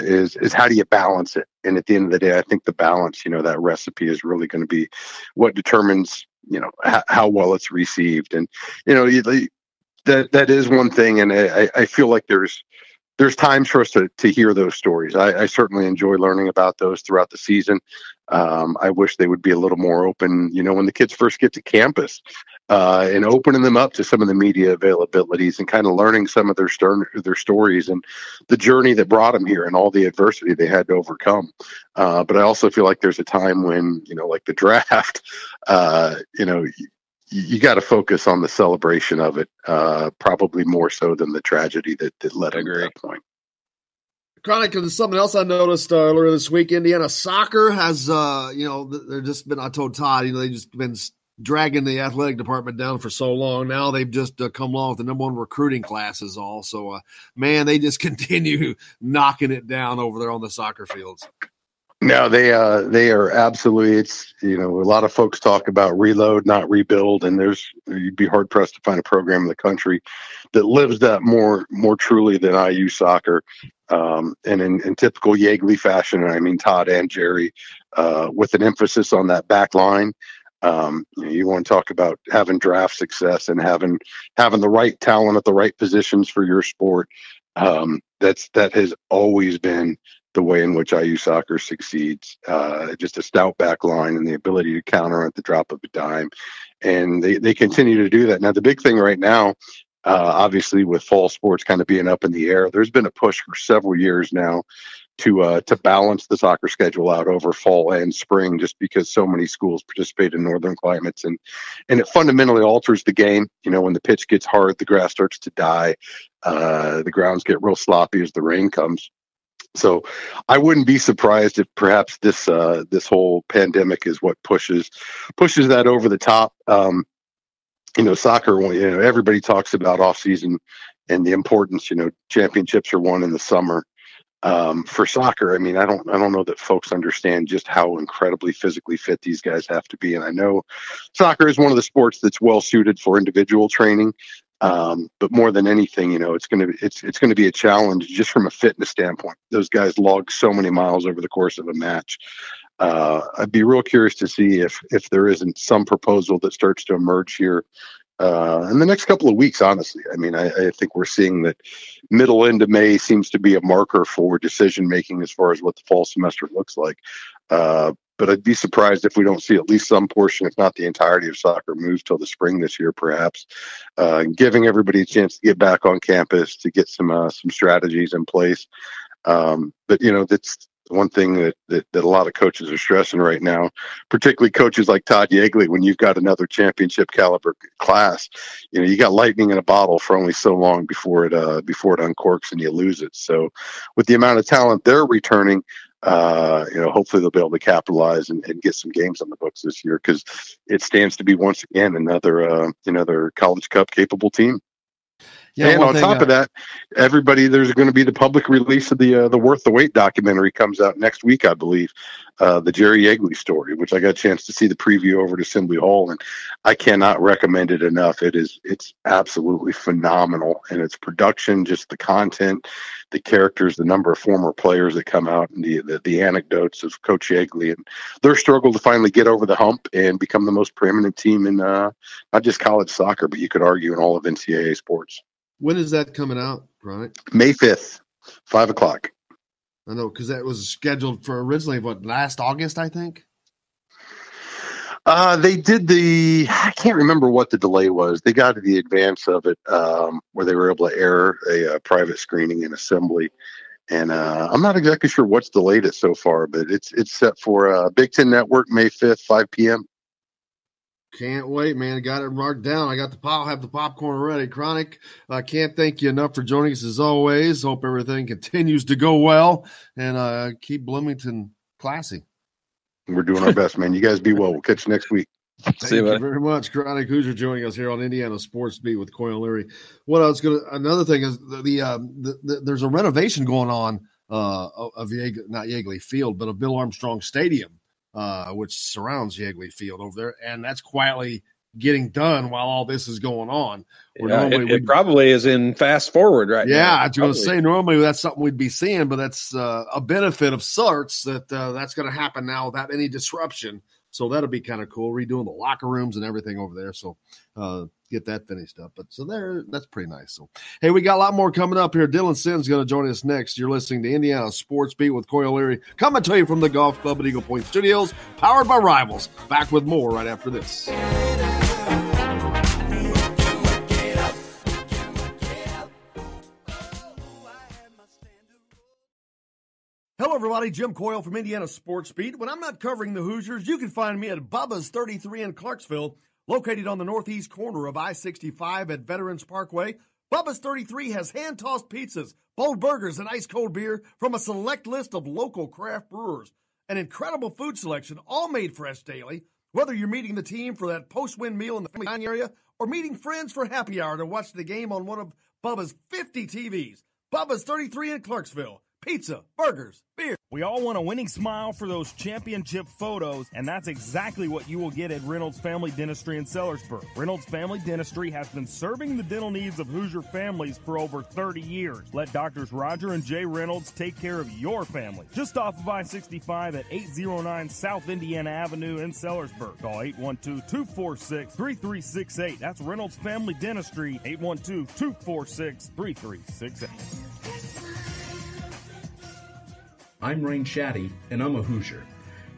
is how do you balance it? And at the end of the day, I think the balance, that recipe is really going to be what determines, how well it's received. And, that is one thing. And I feel like there's times for us to hear those stories. I certainly enjoy learning about those throughout the season. I wish they would be a little more open, when the kids first get to campus, and opening them up to some of the media availabilities and kind of learning some of their stories and the journey that brought them here and all the adversity they had to overcome. But I also feel like there's a time when, like the draft, you got to focus on the celebration of it, probably more so than the tragedy that led them to that point. Chronic, there's something else I noticed earlier this week. Indiana soccer has, they're just been, I told Todd, they've just been dragging the athletic department down for so long. Now they've just come along with the number one recruiting classes all. So, man, they just continue knocking it down over there on the soccer fields. No, they are absolutely. It's, a lot of folks talk about reload, not rebuild, and you'd be hard pressed to find a program in the country that lives that more truly than IU soccer. And in typical Yeagley fashion, and I mean Todd and Jerry, with an emphasis on that back line. You want to talk about having draft success and having the right talent at the right positions for your sport. That has always been the way in which IU soccer succeeds. Just a stout back line and the ability to counter at the drop of a dime. And they continue to do that. Now, the big thing right now, obviously with fall sports kind of being up in the air, there's been a push for several years now to balance the soccer schedule out over fall and spring, just because so many schools participate in northern climates, and it fundamentally alters the game. When the pitch gets hard, the grass starts to die, the grounds get real sloppy as the rain comes. So I wouldn't be surprised if perhaps this whole pandemic is what pushes that over the top. Soccer, everybody talks about off season and the importance, championships are won in the summer. For soccer, I mean, I don't know that folks understand just how incredibly physically fit these guys have to be. And I know soccer is one of the sports that's well suited for individual training. But more than anything, it's going to be a challenge just from a fitness standpoint. Those guys log so many miles over the course of a match. I'd be real curious to see if there isn't some proposal that starts to emerge here in the next couple of weeks, honestly. I mean, I think we're seeing that middle into May seems to be a marker for decision making as far as what the fall semester looks like. But I'd be surprised if we don't see at least some portion, if not the entirety of soccer, move till the spring this year, perhaps, giving everybody a chance to get back on campus, to get some strategies in place. But that's one thing that a lot of coaches are stressing right now, particularly coaches like Todd Yeagley. When you've got another championship caliber class, you got lightning in a bottle for only so long before it uncorks and you lose it. So with the amount of talent they're returning, hopefully they'll be able to capitalize and get some games on the books this year, because it stands to be once again another College Cup capable team. Yeah, and on top of that, there's going to be the public release of the Worth the Wait documentary comes out next week, I believe, the Jerry Yeagley story, which I got a chance to see the preview over at Assembly Hall, and I cannot recommend it enough. It's absolutely phenomenal, and its production, just the content, the characters, the number of former players that come out, and the anecdotes of Coach Yeagley and their struggle to finally get over the hump and become the most preeminent team in not just college soccer, but you could argue in all of NCAA sports. When is that coming out, Chronic? May 5th, 5:00. I know, because that was scheduled for originally, last August, I think? They did I can't remember what the delay was. They got to the advance of it where they were able to air a private screening in Assembly. And I'm not exactly sure what's delayed it so far, but it's set for Big Ten Network, May 5th, 5 p.m. Can't wait, man. Got it marked down. I'll have the popcorn ready. Chronic, I can't thank you enough for joining us as always. Hope everything continues to go well, and keep Bloomington classy. We're doing our best, man. You guys be well. We'll catch you next week. Thank you very much. Chronic Hoosier joining us here on Indiana Sports Beat with Coyle and Leary. Another thing is there's a renovation going on of not Yeagley Field, but of Bill Armstrong Stadium. which surrounds Yeagley Field over there, and that's quietly getting done while all this is going on. It probably is in fast forward right now. Yeah, I was going to say normally that's something we'd be seeing, but that's a benefit of sorts that's going to happen now without any disruption. So that'll be kind of cool, redoing the locker rooms and everything over there. So get that finished up. But so that's pretty nice. So, hey, we got a lot more coming up here. Dylan Sinn's going to join us next. You're listening to Indiana Sports Beat with Coy O'Leary, coming to you from the Golf Club at Eagle Point Studios, powered by Rivals. Back with more right after this. Hello, everybody. Jim Coyle from Indiana Sports Beat. When I'm not covering the Hoosiers, you can find me at Bubba's 33 in Clarksville, located on the northeast corner of I-65 at Veterans Parkway. Bubba's 33 has hand-tossed pizzas, bold burgers, and ice-cold beer from a select list of local craft brewers. An incredible food selection, all made fresh daily. Whether you're meeting the team for that post-win meal in the family dining area or meeting friends for happy hour to watch the game on one of Bubba's 50 TVs. Bubba's 33 in Clarksville. Pizza, burgers, beer. We all want a winning smile for those championship photos, and that's exactly what you will get at Reynolds Family Dentistry in Sellersburg. Reynolds Family Dentistry has been serving the dental needs of Hoosier families for over 30 years. Let Doctors Roger and Jay Reynolds take care of your family. Just off of I-65 at 809 South Indiana Avenue in Sellersburg. Call 812-246-3368. That's Reynolds Family Dentistry, 812-246-3368. I'm Rain Shaddy, and I'm a Hoosier.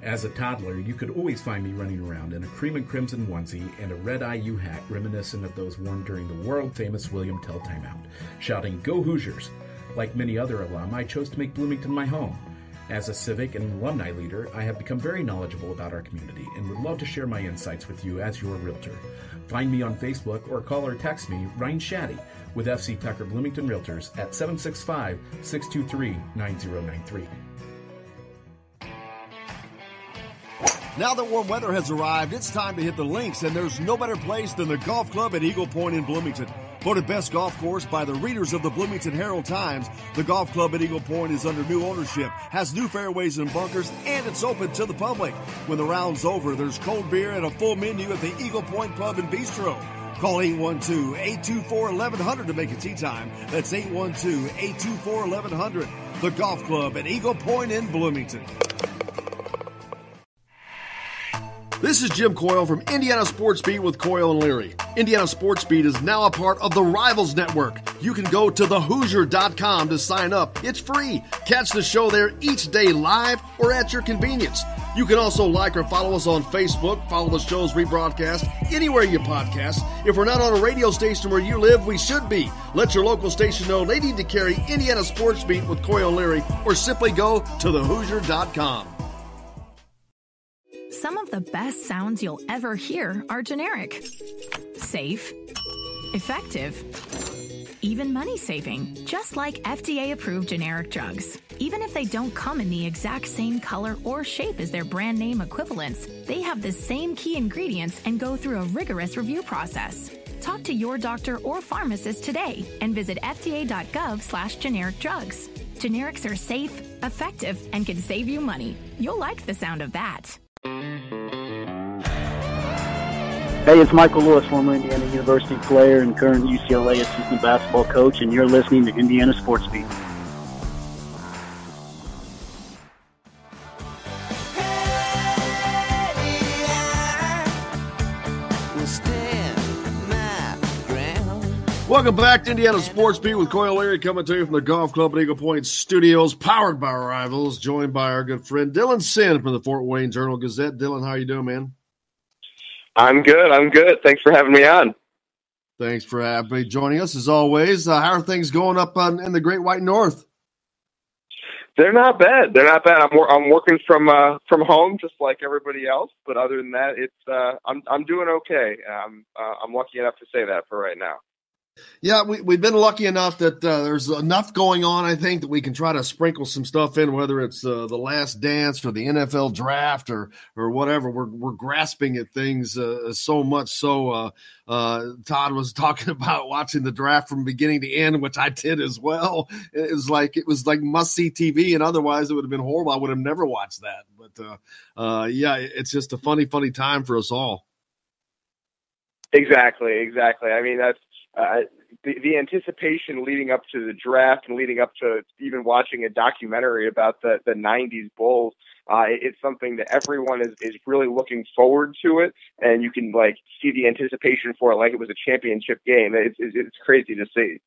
As a toddler, you could always find me running around in a cream and crimson onesie and a red IU hat reminiscent of those worn during the world-famous William Tell timeout, shouting, "Go Hoosiers!" Like many other alum, I chose to make Bloomington my home. As a civic and alumni leader, I have become very knowledgeable about our community and would love to share my insights with you as your realtor. Find me on Facebook or call or text me, Ryan Shaddy, with FC Tucker Bloomington Realtors at 765-623-9093. Now that warm weather has arrived, it's time to hit the links, and there's no better place than the Golf Club at Eagle Point in Bloomington. Voted best golf course by the readers of the Bloomington Herald-Times, the Golf Club at Eagle Point is under new ownership, has new fairways and bunkers, and it's open to the public. When the round's over, there's cold beer and a full menu at the Eagle Point Pub and Bistro. Call 812-824-1100 to make a tee time. That's 812-824-1100. The Golf Club at Eagle Point in Bloomington. This is Jim Coyle from Indiana Sports Beat with Coyle and Leary. Indiana Sports Beat is now a part of the Rivals Network. You can go to thehoosier.com to sign up. It's free. Catch the show there each day live or at your convenience. You can also like or follow us on Facebook, follow the show's rebroadcast anywhere you podcast. If we're not on a radio station where you live, we should be. Let your local station know they need to carry Indiana Sports Beat with Coyle and Leary, or simply go to thehoosier.com. Some of the best sounds you'll ever hear are generic, safe, effective, even money-saving, just like FDA-approved generic drugs. Even if they don't come in the exact same color or shape as their brand name equivalents, they have the same key ingredients and go through a rigorous review process. Talk to your doctor or pharmacist today and visit fda.gov/generic drugs. Generics are safe, effective, and can save you money. You'll like the sound of that. Hey, it's Michael Lewis, former Indiana University player and current UCLA assistant basketball coach, and you're listening to Indiana Sports Beat. Welcome back to Indiana Sports Beat with Coyle Leary, coming to you from the Golf Club at Eagle Point Studios, powered by our Rivals, joined by our good friend Dylan Sinn from the Fort Wayne Journal-Gazette. Dylan, how you doing, man? I'm good. Thanks for having me on. Thanks for having me joining us, as always. How are things going up in the Great White North? They're not bad. I'm working from home, just like everybody else. But other than that, it's I'm doing okay. I'm lucky enough to say that for right now. Yeah, we've been lucky enough that there's enough going on, I think, that we can try to sprinkle some stuff in, whether it's the Last Dance or the NFL draft or whatever. We're grasping at things so much so. Todd was talking about watching the draft from beginning to end, which I did as well. It was like must-see TV, and otherwise it would have been horrible. I would have never watched that. But, yeah, it's just a funny time for us all. Exactly. I mean, that's the anticipation leading up to the draft and leading up to even watching a documentary about the 90s Bulls. It's something that everyone is really looking forward to it, and you can see the anticipation for it like it was a championship game. It's crazy to see.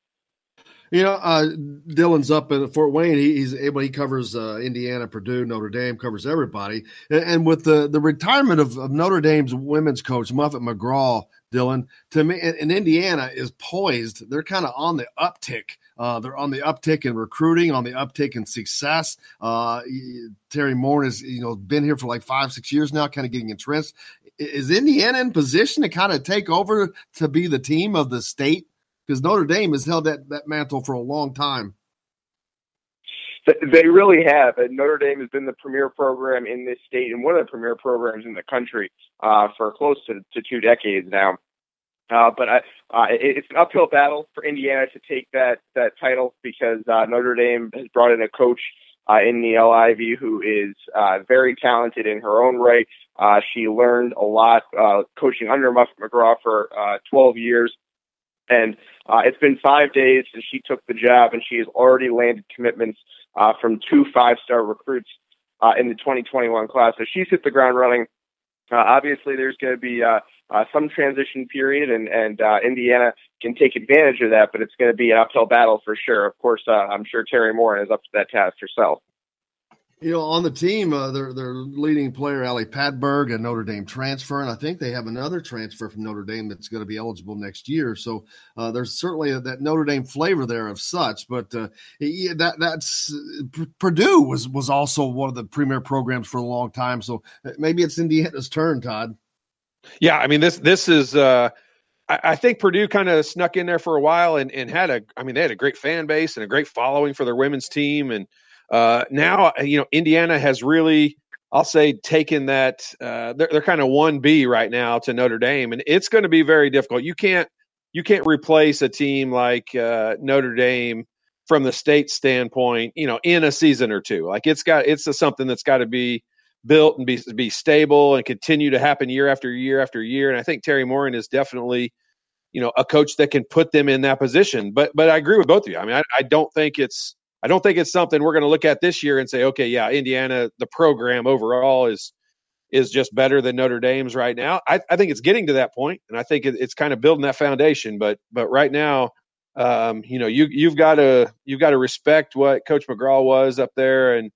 Dylan's up in Fort Wayne. He covers Indiana, Purdue, Notre Dame, covers everybody. And with the retirement of Notre Dame's women's coach, Muffet McGraw, Dylan, to me, and Indiana is poised. They're kind of on the uptick. They're on the uptick in recruiting, on the uptick in success. Terry Moore has been here for 5-6 years now, kind of getting entrenched. Is Indiana in position to kind of take over to be the team of the state? Because Notre Dame has held that mantle for a long time. They really have. And Notre Dame has been the premier program in this state and one of the premier programs in the country for close to 2 decades now. But it's an uphill battle for Indiana to take that title because Notre Dame has brought in a coach in Niele Ivey who is very talented in her own right. She learned a lot coaching under Muffet McGraw for 12 years. And it's been 5 days since she took the job, and she has already landed commitments from 2 5-star recruits in the 2021 class. So she's hit the ground running. Obviously, there's going to be some transition period, and Indiana can take advantage of that, but it's going to be an uphill battle for sure. Of course, I'm sure Terry Moore is up to that task herself. On the team, their leading player, Ali Padberg, a Notre Dame transfer, and I think they have another transfer from Notre Dame that's going to be eligible next year. So there's certainly that Notre Dame flavor there of such. But that's Purdue was also one of the premier programs for a long time. So maybe it's Indiana's turn, Todd. Yeah, I mean this is. I think Purdue kind of snuck in there for a while and they had a great fan base and a great following for their women's team and. Now, Indiana has really, I'll say, taken that. They're kind of 1B right now to Notre Dame, and it's going to be very difficult. You can't replace a team like Notre Dame from the state standpoint, in a season or two. It's something that's got to be built and be stable and continue to happen year after year after year. And I think Terry Morin is definitely, a coach that can put them in that position. But I agree with both of you. I mean, I don't think it's something we're going to look at this year and say, okay, yeah, Indiana, the program overall is just better than Notre Dame's right now. I think it's getting to that point, and I think it's kind of building that foundation. But right now, you've got to respect what Coach McGraw was up there, and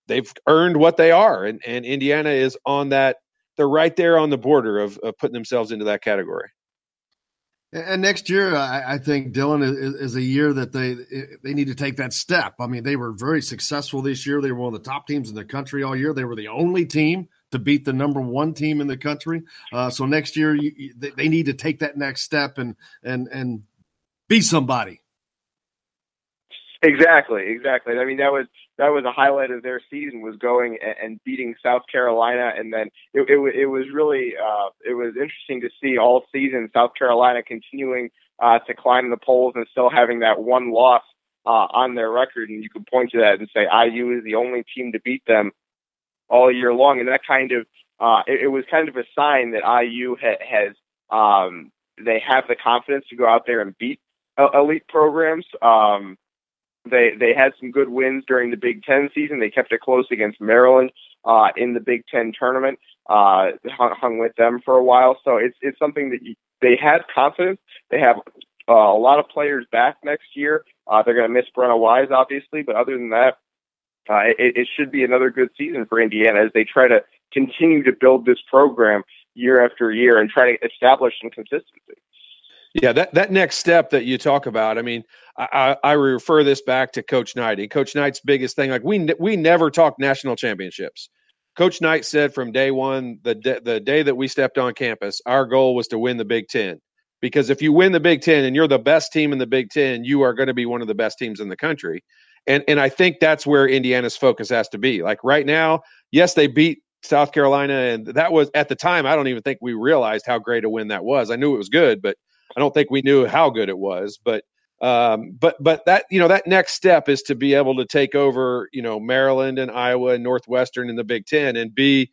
they've earned what they are, and Indiana is on that. They're right there on the border of putting themselves into that category. And next year, I think, Dylan, is a year that they need to take that step. I mean, they were very successful this year. They were one of the top teams in the country all year. They were the only team to beat the number 1 team in the country. So next year, they need to take that next step and be somebody. Exactly. I mean, that was a highlight of their season, was going and beating South Carolina, and then it was really it was interesting to see all season South Carolina continuing to climb the polls and still having that one loss on their record, and you could point to that and say IU is the only team to beat them all year long, and that kind of it was kind of a sign that IU has they have the confidence to go out there and beat elite programs. They had some good wins during the Big Ten season. They kept it close against Maryland in the Big Ten tournament, hung with them for a while. So it's something that they had confidence. They have a lot of players back next year. They're going to miss Brenna Wise, obviously, but other than that, it should be another good season for Indiana as they try to continue to build this program year after year and try to establish some consistency. Yeah, that next step that you talk about, I mean, I refer this back to Coach Knight. And Coach Knight's biggest thing, we never talked national championships. Coach Knight said from day one, the day that we stepped on campus, our goal was to win the Big Ten. because if you win the Big Ten and you're the best team in the Big Ten, you are going to be one of the best teams in the country. And I think that's where Indiana's focus has to be. Like right now, yes, they beat South Carolina, and that was at the time. I don't even think we realized how great a win that was. I knew it was good, but I don't think we knew how good it was. But that, you know, that next step is to be able to take over, you know, Maryland and Iowa and Northwestern in the Big Ten and be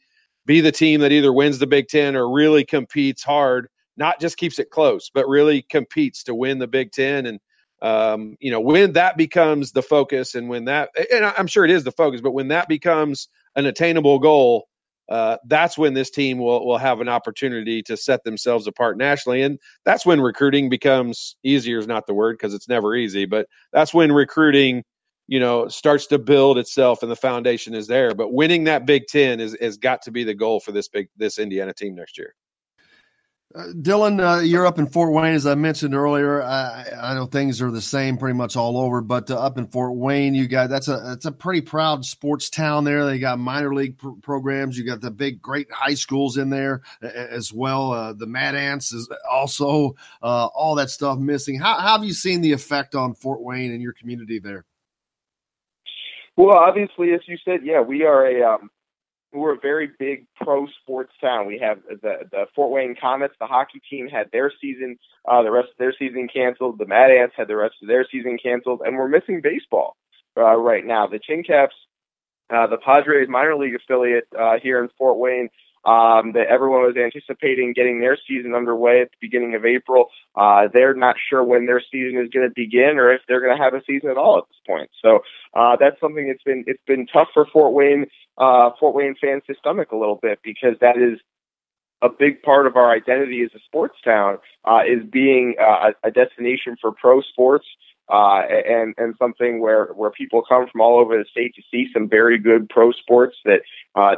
the team that either wins the Big Ten or really competes hard, not just keeps it close, but really competes to win the Big Ten. And you know, when that becomes the focus, and when that, and I'm sure it is the focus, but when that becomes an attainable goal, that's when this team will have an opportunity to set themselves apart nationally. And that's when recruiting becomes easier, is not the word, because it's never easy, but that's when recruiting, you know, starts to build itself and the foundation is there. But winning that Big Ten has got to be the goal for this Indiana team next year. Dylan, you're up in Fort Wayne, as I mentioned earlier. I know things are the same pretty much all over, but up in Fort Wayne, you got that's a pretty proud sports town there. They got minor league programs. You got the big, great high schools in there as well. The Mad Ants is also all that stuff missing. How have you seen the effect on Fort Wayne and your community there? Well, obviously, as you said, yeah, we're a very big pro sports town. We have the Fort Wayne Comets, the hockey team, had their season, the rest of their season canceled. The Mad Ants had the rest of their season canceled, and we're missing baseball right now. The Tin Caps, the Padres minor league affiliate here in Fort Wayne, that everyone was anticipating getting their season underway at the beginning of April. They're not sure when their season is going to begin or if they're going to have a season at all at this point. So that's something it's been tough for Fort Wayne fans to stomach a little bit, because that is a big part of our identity as a sports town, is being a destination for pro sports. And something where people come from all over the state to see some very good pro sports that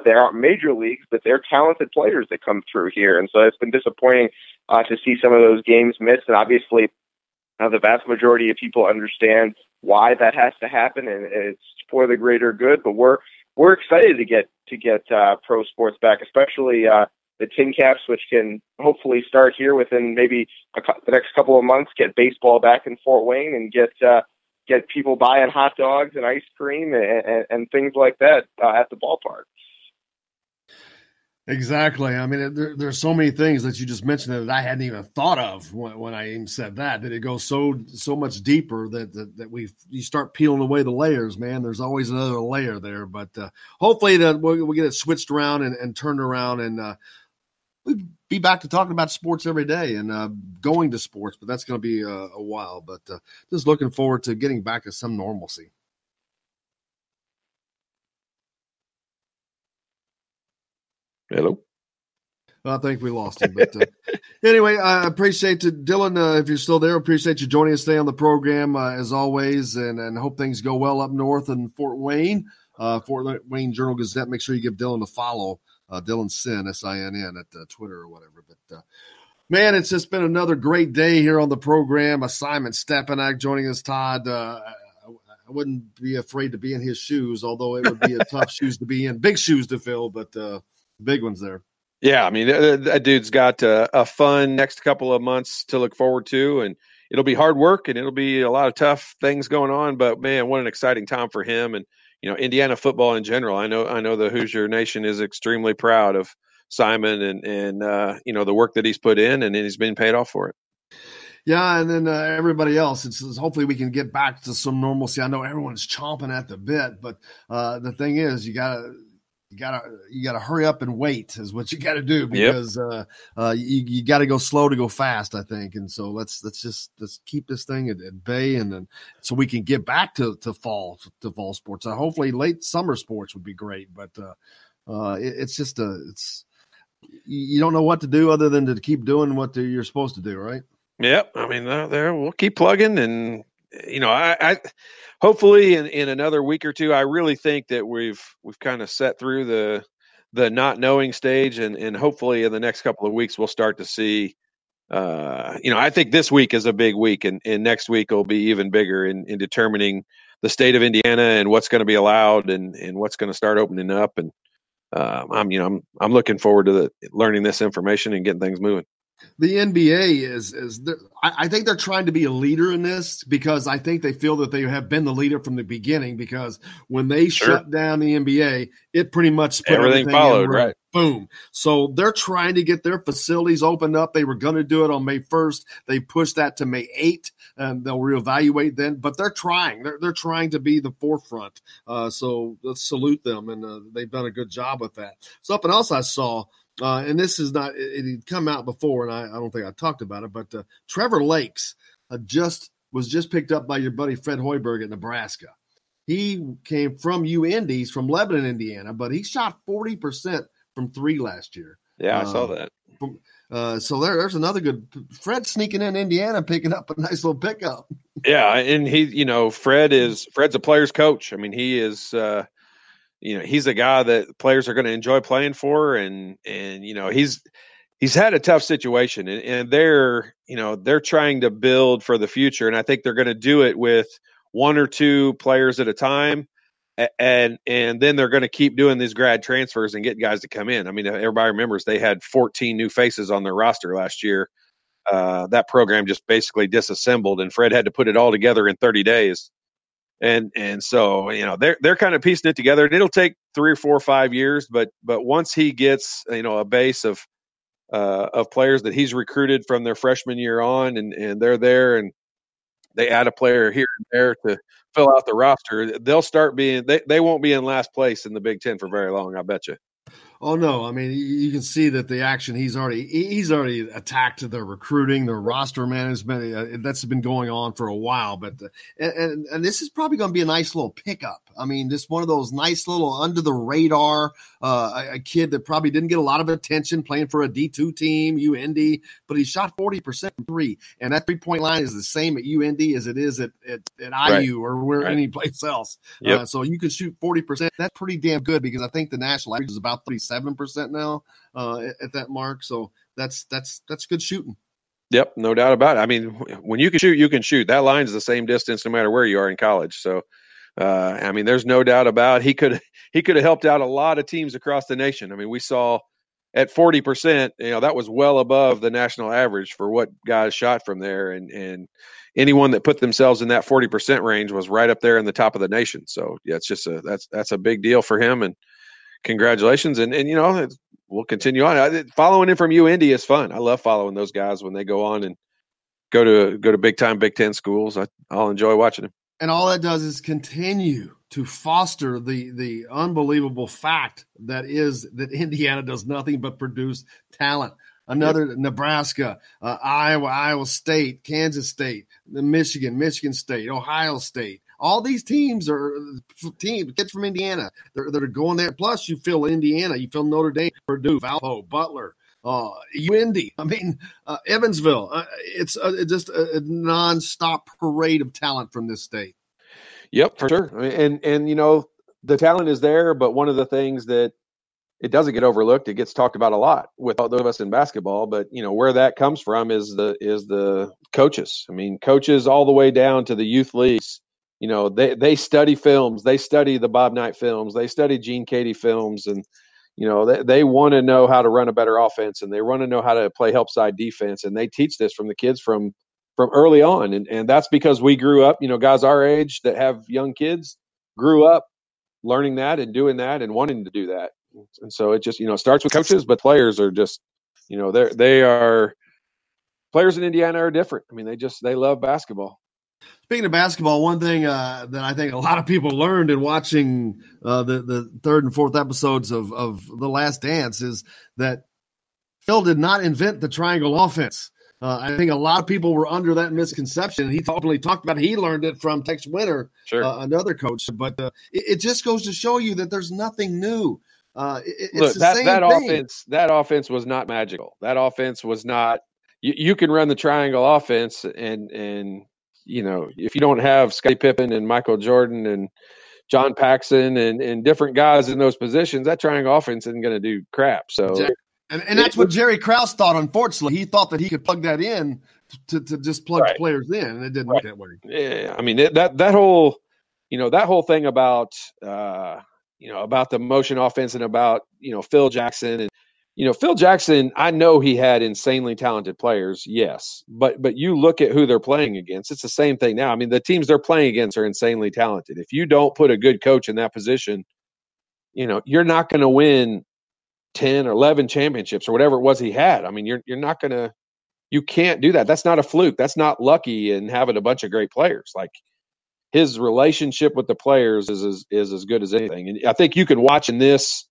they aren't major leagues, but they're talented players that come through here. And so it's been disappointing to see some of those games missed. And obviously, the vast majority of people understand why that has to happen, and it's for the greater good. But we're excited to get pro sports back, especially the Tin Caps, which can hopefully start here within maybe the next couple of months, get baseball back in Fort Wayne and get people buying hot dogs and ice cream and things like that at the ballpark. Exactly. I mean, there's so many things that you just mentioned that I hadn't even thought of when I even said that it goes so much deeper that you start peeling away the layers, man. There's always another layer there, but hopefully that we'll get it switched around and turned around, and we'll be back to talking about sports every day and going to sports, but that's going to be a while, but just looking forward to getting back to some normalcy. Hello. I think we lost him, but anyway, I appreciate it, Dylan. If you're still there, appreciate you joining us today on the program as always, and hope things go well up north in Fort Wayne. Fort Wayne Journal-Gazette. Make sure you give Dylan a follow, Dylan Sinn, S-I-N-N, at Twitter or whatever. But man, it's just been another great day here on the program. Simon Stepanek joining us, Todd. I wouldn't be afraid to be in his shoes, although it would be a tough shoes to be in, big shoes to fill, but big ones there. Yeah, I mean, that dude's got a fun next couple of months to look forward to, and it'll be hard work, and it'll be a lot of tough things going on. But man, what an exciting time for him, and Indiana football in general. I know the Hoosier Nation is extremely proud of Simon and the work that he's put in, and he's been paid off for it. Yeah, and then everybody else, it's hopefully we can get back to some normalcy. I know everyone's chomping at the bit, but the thing is, you gotta hurry up and wait is what you got to do, because you got to go slow to go fast, I think. And so let's keep this thing at bay, and then so we can get back to fall sports. Hopefully late summer sports would be great, but it's just you don't know what to do other than to keep doing what you're supposed to do, right? Yep. I mean, there we'll keep plugging, and I hopefully in another week or two, I really think that we've kind of set through the not knowing stage, and hopefully in the next couple of weeks we'll start to see. I think this week is a big week, and next week will be even bigger in determining the state of Indiana and what's going to be allowed and what's going to start opening up. And I'm looking forward to learning this information and getting things moving. The NBA I think they're trying to be a leader in this because I think they feel that they have been the leader from the beginning, because when they shut down the NBA, it pretty much split everything followed, right? Boom. So they're trying to get their facilities opened up. They were going to do it on May 1st. They pushed that to May 8th, and they'll reevaluate then. But they're trying. They're trying to be the forefront. So let's salute them, and they've done a good job with that. Something else I saw, and this is not – it had come out before, and I don't think I talked about it, but Trevor Lakes was just picked up by your buddy Fred Hoiberg at Nebraska. He came from UIndy. He's from Lebanon, Indiana, but he shot 40% from three last year. Yeah, I saw that. So there's another good – Fred sneaking in Indiana, picking up a nice little pickup. Yeah, and Fred's a player's coach. I mean, he is he's a guy that players are going to enjoy playing for, and he's had a tough situation, and they're trying to build for the future, and I think they're going to do it with one or two players at a time, and then they're going to keep doing these grad transfers and get guys to come in. I mean, everybody remembers they had 14 new faces on their roster last year. That program just basically disassembled, and Fred had to put it all together in 30 days. And so, they're kind of piecing it together, and it'll take 3 or 4 or 5 years, but once he gets, a base of players that he's recruited from their freshman year on, and they're there, and they add a player here and there to fill out the roster, they'll start being, they won't be in last place in the Big Ten for very long, I bet you. Oh no! I mean, you can see that the action he's already attacked their recruiting, their roster management. That's been going on for a while, but and this is probably going to be a nice little pickup. I mean, just one of those nice little under the radar, a kid that probably didn't get a lot of attention playing for a D2 team, UIndy, but he shot 40% from three, and that 3-point line is the same at UIndy as it is at IU or any place else. Yep. So you can shoot 40%. That's pretty damn good, because I think the national average is about 37% now at that mark. So that's good shooting. Yep, no doubt about it. I mean, when you can shoot, you can shoot. That line is the same distance no matter where you are in college. So, I mean, there's no doubt about it. He could have helped out a lot of teams across the nation. I mean, we saw at 40%, that was well above the national average for what guys shot from there. And anyone that put themselves in that 40% range was right up there in the top of the nation. So yeah, it's just that's a big deal for him. And congratulations. And we'll continue on. Following him from UIndy is fun. I love following those guys when they go on and go to big time Big Ten schools. I'll enjoy watching them. And all that does is continue to foster the unbelievable fact that Indiana does nothing but produce talent. Another Nebraska, Iowa State, Kansas State, Michigan State, Ohio State. All these teams are kids from Indiana. They're going there. Plus, you feel Indiana, you feel Notre Dame, Purdue, Valpo, Butler, UIndy. I mean, Evansville. It's just a nonstop parade of talent from this state. Yep, for sure. And the talent is there, but one of the things that it doesn't get overlooked, it gets talked about a lot with all those of us in basketball. But where that comes from is the coaches. I mean, coaches all the way down to the youth leagues. They study films. They study the Bob Knight films. They study Gene Katie films, and they want to know how to run a better offense, and they want to know how to play help side defense, and they teach this from the kids from early on, and that's because we grew up. Guys our age that have young kids grew up learning that and doing that and wanting to do that, and so it just starts with coaches, but players are just they are players in Indiana are different. I mean, they love basketball. Speaking of basketball, one thing that I think a lot of people learned in watching the third and fourth episodes of The Last Dance is that Phil did not invent the triangle offense. I think a lot of people were under that misconception. He openly talked about it. He learned it from Tex Winter, sure. Another coach. But it just goes to show you that there's nothing new. It's Look, the same thing. That offense was not magical. That offense was not. You can run the triangle offense and if you don't have Scottie Pippen and Michael Jordan and John Paxson and different guys in those positions, that triangle offense isn't going to do crap. So, exactly. And that's what Jerry Krause thought. Unfortunately, he thought that he could plug that in to just plug the players in, and it didn't work that way. Yeah, I mean that whole thing about about the motion offense and about Phil Jackson and Phil Jackson, I know he had insanely talented players, yes, but you look at who they're playing against, it's the same thing now. I mean, the teams they're playing against are insanely talented. If you don't put a good coach in that position, you're not going to win 10 or 11 championships or whatever it was he had. I mean, you're not going to – you can't do that. That's not a fluke. That's not lucky and having a bunch of great players. Like, his relationship with the players is as good as anything. And I think you can watch in this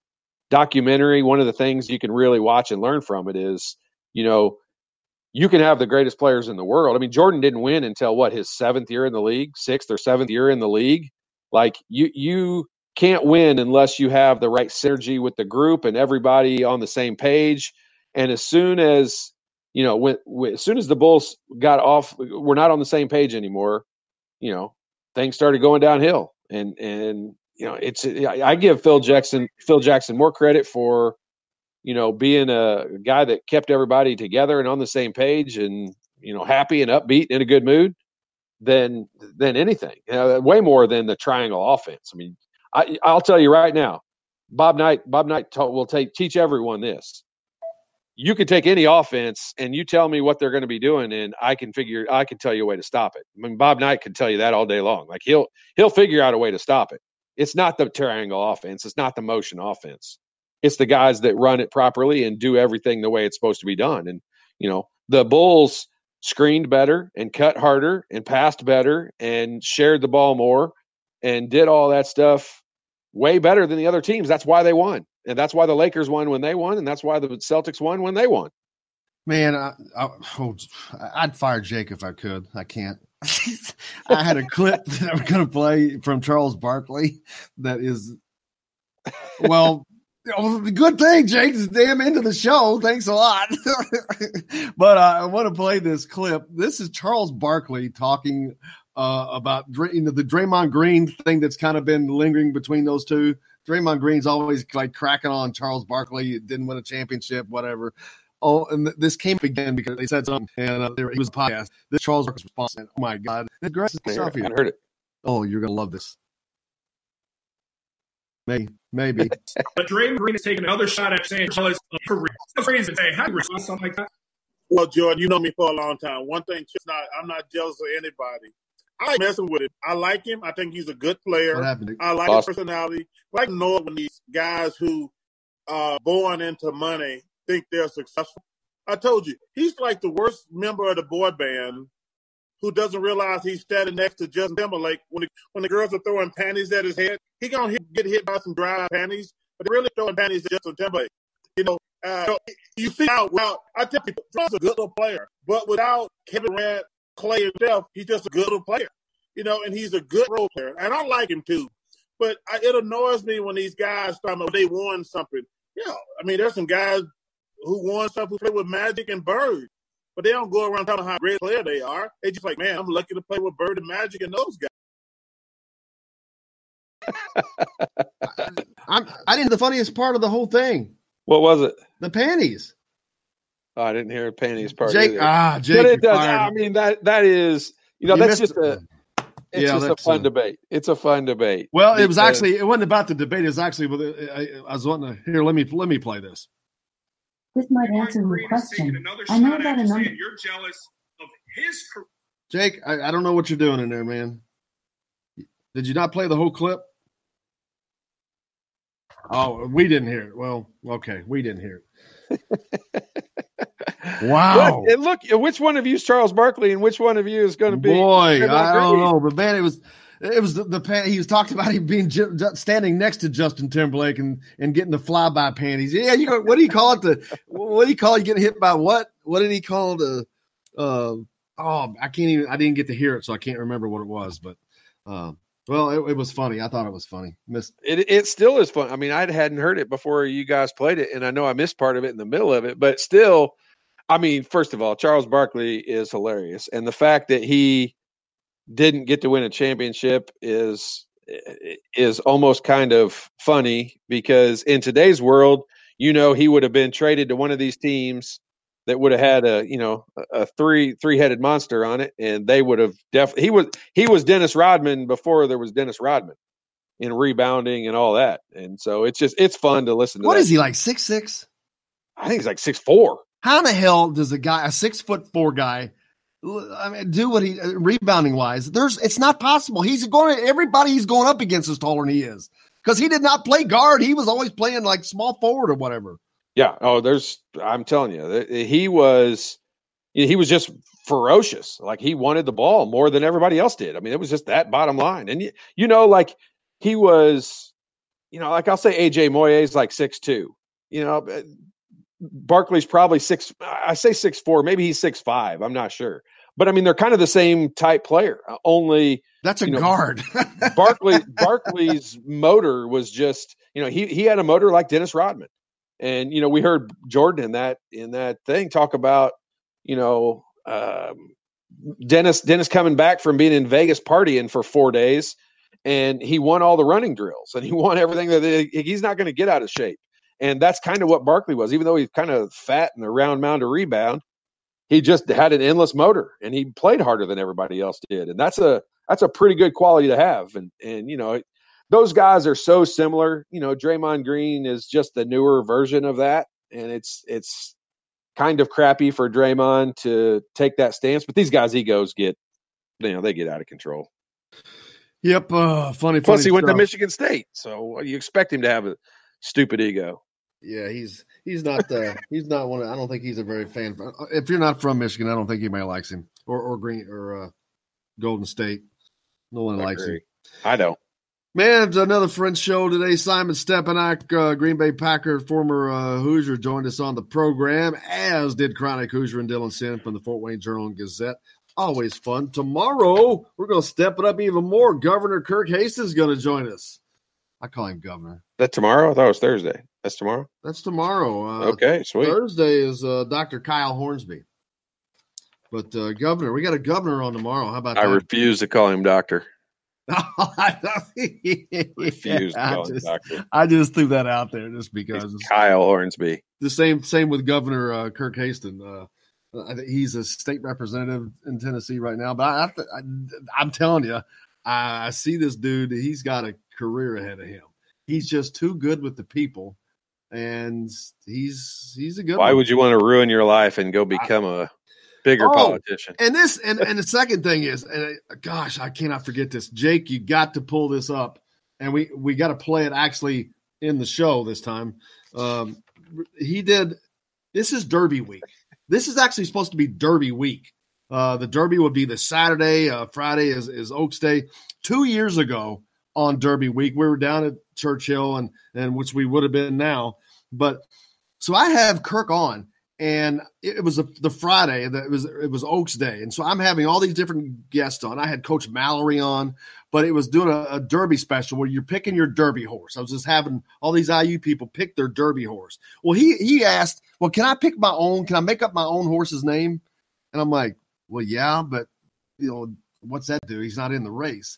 documentary, one of the things you can really watch and learn from it is, you can have the greatest players in the world. I mean, Jordan didn't win until his 7th year in the league, 6th or 7th year in the league. Like, you can't win unless you have the right synergy with the group and everybody on the same page. And as soon as, as soon as the Bulls got off, we're not on the same page anymore, things started going downhill. And I give Phil Jackson more credit for, being a guy that kept everybody together and on the same page and, happy and upbeat in a good mood than anything, way more than the triangle offense. I mean, I'll tell you right now, Bob Knight will teach everyone this. You can take any offense and you tell me what they're going to be doing, and I can tell you a way to stop it. I mean, Bob Knight can tell you that all day long. Like, he'll figure out a way to stop it. It's not the triangle offense. It's not the motion offense. It's the guys that run it properly and do everything the way it's supposed to be done. And, the Bulls screened better and cut harder and passed better and shared the ball more and did all that stuff way better than the other teams. That's why they won. And that's why the Lakers won when they won. And that's why the Celtics won when they won. Man, I'd fire Jake if I could. I can't. I had a clip that I'm going to play from Charles Barkley that is, well, good thing Jake's damn into the show. Thanks a lot. But I want to play this clip. This is Charles Barkley talking about the Draymond Green thing that's kind of been lingering between those two. Draymond Green's always like cracking on Charles Barkley. Didn't win a championship, whatever. Oh, and this came up again because they said something, and it was a podcast. This Charles Barkley's response. And, oh my God, this aggressive stuff here. I heard it. Oh, you're gonna love this. Maybe. But Draymond Green is taking another shot at saying jealous of career. It's crazy to say. How do you respond to something like that? Well, Jordan, you know me for a long time. One thing, I'm not jealous of anybody. I like messing with him. I like him. I think he's a good player. I like his personality. I like knowing when these guys who are born into money think they're successful. I told you, he's like the worst member of the boy band who doesn't realize he's standing next to Justin Timberlake. When the girls are throwing panties at his head, he gonna get hit by some dry panties, but they're really throwing panties at Justin Timberlake. You see how well I tell people, he's a good little player, but without Kevin Durant, Clay, and Steph, he's just a good little player. And he's a good role player, and I like him too. But it annoys me when these guys they won something. Yeah, I mean, there's some guys who won stuff who play with Magic and Bird, but they don't go around talking how great a player they are. They just like, man, I'm lucky to play with Bird and Magic and those guys. I didn't. The funniest part of the whole thing. What was it? The panties. Oh, I didn't hear the panties part. Jake. Jake. But it does. I mean, that is. That's just a. It's just a fun debate. It's a fun debate. Well, it wasn't about the debate. It was actually, I was wanting to hear. Let me play this. This might answer your question. I know that you're jealous of his career. Jake, I don't know what you're doing in there, man. Did you not play the whole clip? Oh, we didn't hear it. Well, okay, we didn't hear it. Wow. And look, which one of you is Charles Barkley and which one of you is going to be? Boy, I don't know. But, man, it was the he was talking about him being standing next to Justin Timberlake and getting the flyby panties. Yeah, what do you call it? What do you call it? Getting hit by what? What did he call the I didn't get to hear it, so I can't remember what it was. But, it was funny. I thought it was funny. It still is fun. I mean, I hadn't heard it before you guys played it, and I know I missed part of it in the middle of it, but still – I mean, first of all, Charles Barkley is hilarious. And the fact that he didn't get to win a championship is almost kind of funny because in today's world, he would have been traded to one of these teams that would have had a three-headed monster on it. And they would have definitely, he was Dennis Rodman before there was Dennis Rodman in rebounding and all that. And so it's fun to listen to. What is he, like 6'6"? I think he's like 6'4". How in the hell does a 6'4" guy, do what he rebounding wise? It's not possible. Everybody he's going up against is taller than he is, because he did not play guard. He was always playing like small forward or whatever. Yeah. Oh, I'm telling you, he was just ferocious. Like, he wanted the ball more than everybody else did. I mean, it was just that bottom line. And like he was, like I'll say AJ Moye's like 6'2". Barkley's probably 6'4", maybe he's 6'5". I'm not sure. But I mean, they're kind of the same type player. Only that's a guard. Barkley's motor was just, he had a motor like Dennis Rodman. And, we heard Jordan in that thing talk about, Dennis coming back from being in Vegas partying for 4 days, and he won all the running drills, and he won everything that he's not going to get out of shape. And that's kind of what Barkley was. Even though he's kind of fat and a round mound to rebound, he just had an endless motor, and he played harder than everybody else did. And that's a pretty good quality to have. And those guys are so similar. Draymond Green is just the newer version of that. And it's kind of crappy for Draymond to take that stance, but these guys' egos they get out of control. Yep. Funny. Plus he went to stuff. Michigan State. So you expect him to have a stupid ego. Yeah, he's not he's not one. I don't think he's a very fan. If you're not from Michigan, I don't think anybody likes him or Green or Golden State. No one likes him. I don't. Man, it's another French show today. Simon Stepanak, Green Bay Packer, former Hoosier, joined us on the program, as did Chronic Hoosier and Dylan Sin from the Fort Wayne Journal and Gazette. Always fun. Tomorrow, we're going to step it up even more. Governor Kirk Hastings is going to join us. I call him Governor. That tomorrow? I thought it was Thursday. That's tomorrow? That's tomorrow. Okay, sweet. Thursday is Dr. Kyle Hornsby. But Governor, we got a governor on tomorrow. How about that? I refuse to call him doctor. Refuse to call him doctor. I just threw that out there just because. It's Kyle Hornsby. The same with Governor Kirk Hastings. I think he's a state representative in Tennessee right now. But I'm telling you, I see this dude. He's got a career ahead of him. He's just too good with the people, and he's a good. Why would you want to ruin your life and go become a bigger politician? And the second thing is, gosh, I cannot forget this. Jake, you got to pull this up, and we got to play it actually in the show this time. This is Derby week. This is actually supposed to be Derby week. The Derby would be the Saturday. Friday is Oaks Day. 2 years ago on Derby week, we were down at Churchill, and which we would have been now. But so I have Kirk on, and it was the Friday. It was Oaks Day, and so I'm having all these different guests on. I had Coach Mallory on, but it was doing a Derby special where you're picking your Derby horse. I was just having all these IU people pick their Derby horse. Well, he asked, well, can I pick my own? Can I make up my own horse's name? And I'm like, well, yeah, but what's that do? He's not in the race.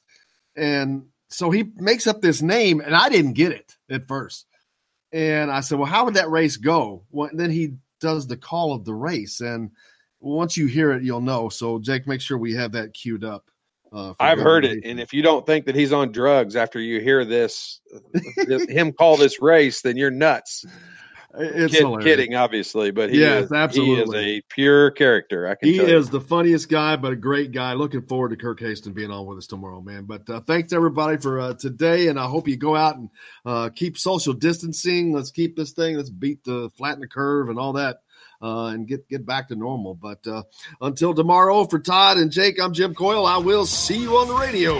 And so he makes up this name, and I didn't get it at first. And I said, well, how would that race go? Well, then he does the call of the race. And once you hear it, you'll know. So, Jake, make sure we have that queued up. I've heard it. And if you don't think that he's on drugs after you hear this, him call this race, then you're nuts. It's kidding, obviously, but he is a pure character. I can tell you. He is the funniest guy, but a great guy. Looking forward to Kirk Hastings being on with us tomorrow, man. But thanks everybody for today, and I hope you go out and keep social distancing. Let's keep this thing. Let's flatten the curve and all that, and get back to normal. But until tomorrow, for Todd and Jake, I'm Jim Coyle. I will see you on the radio.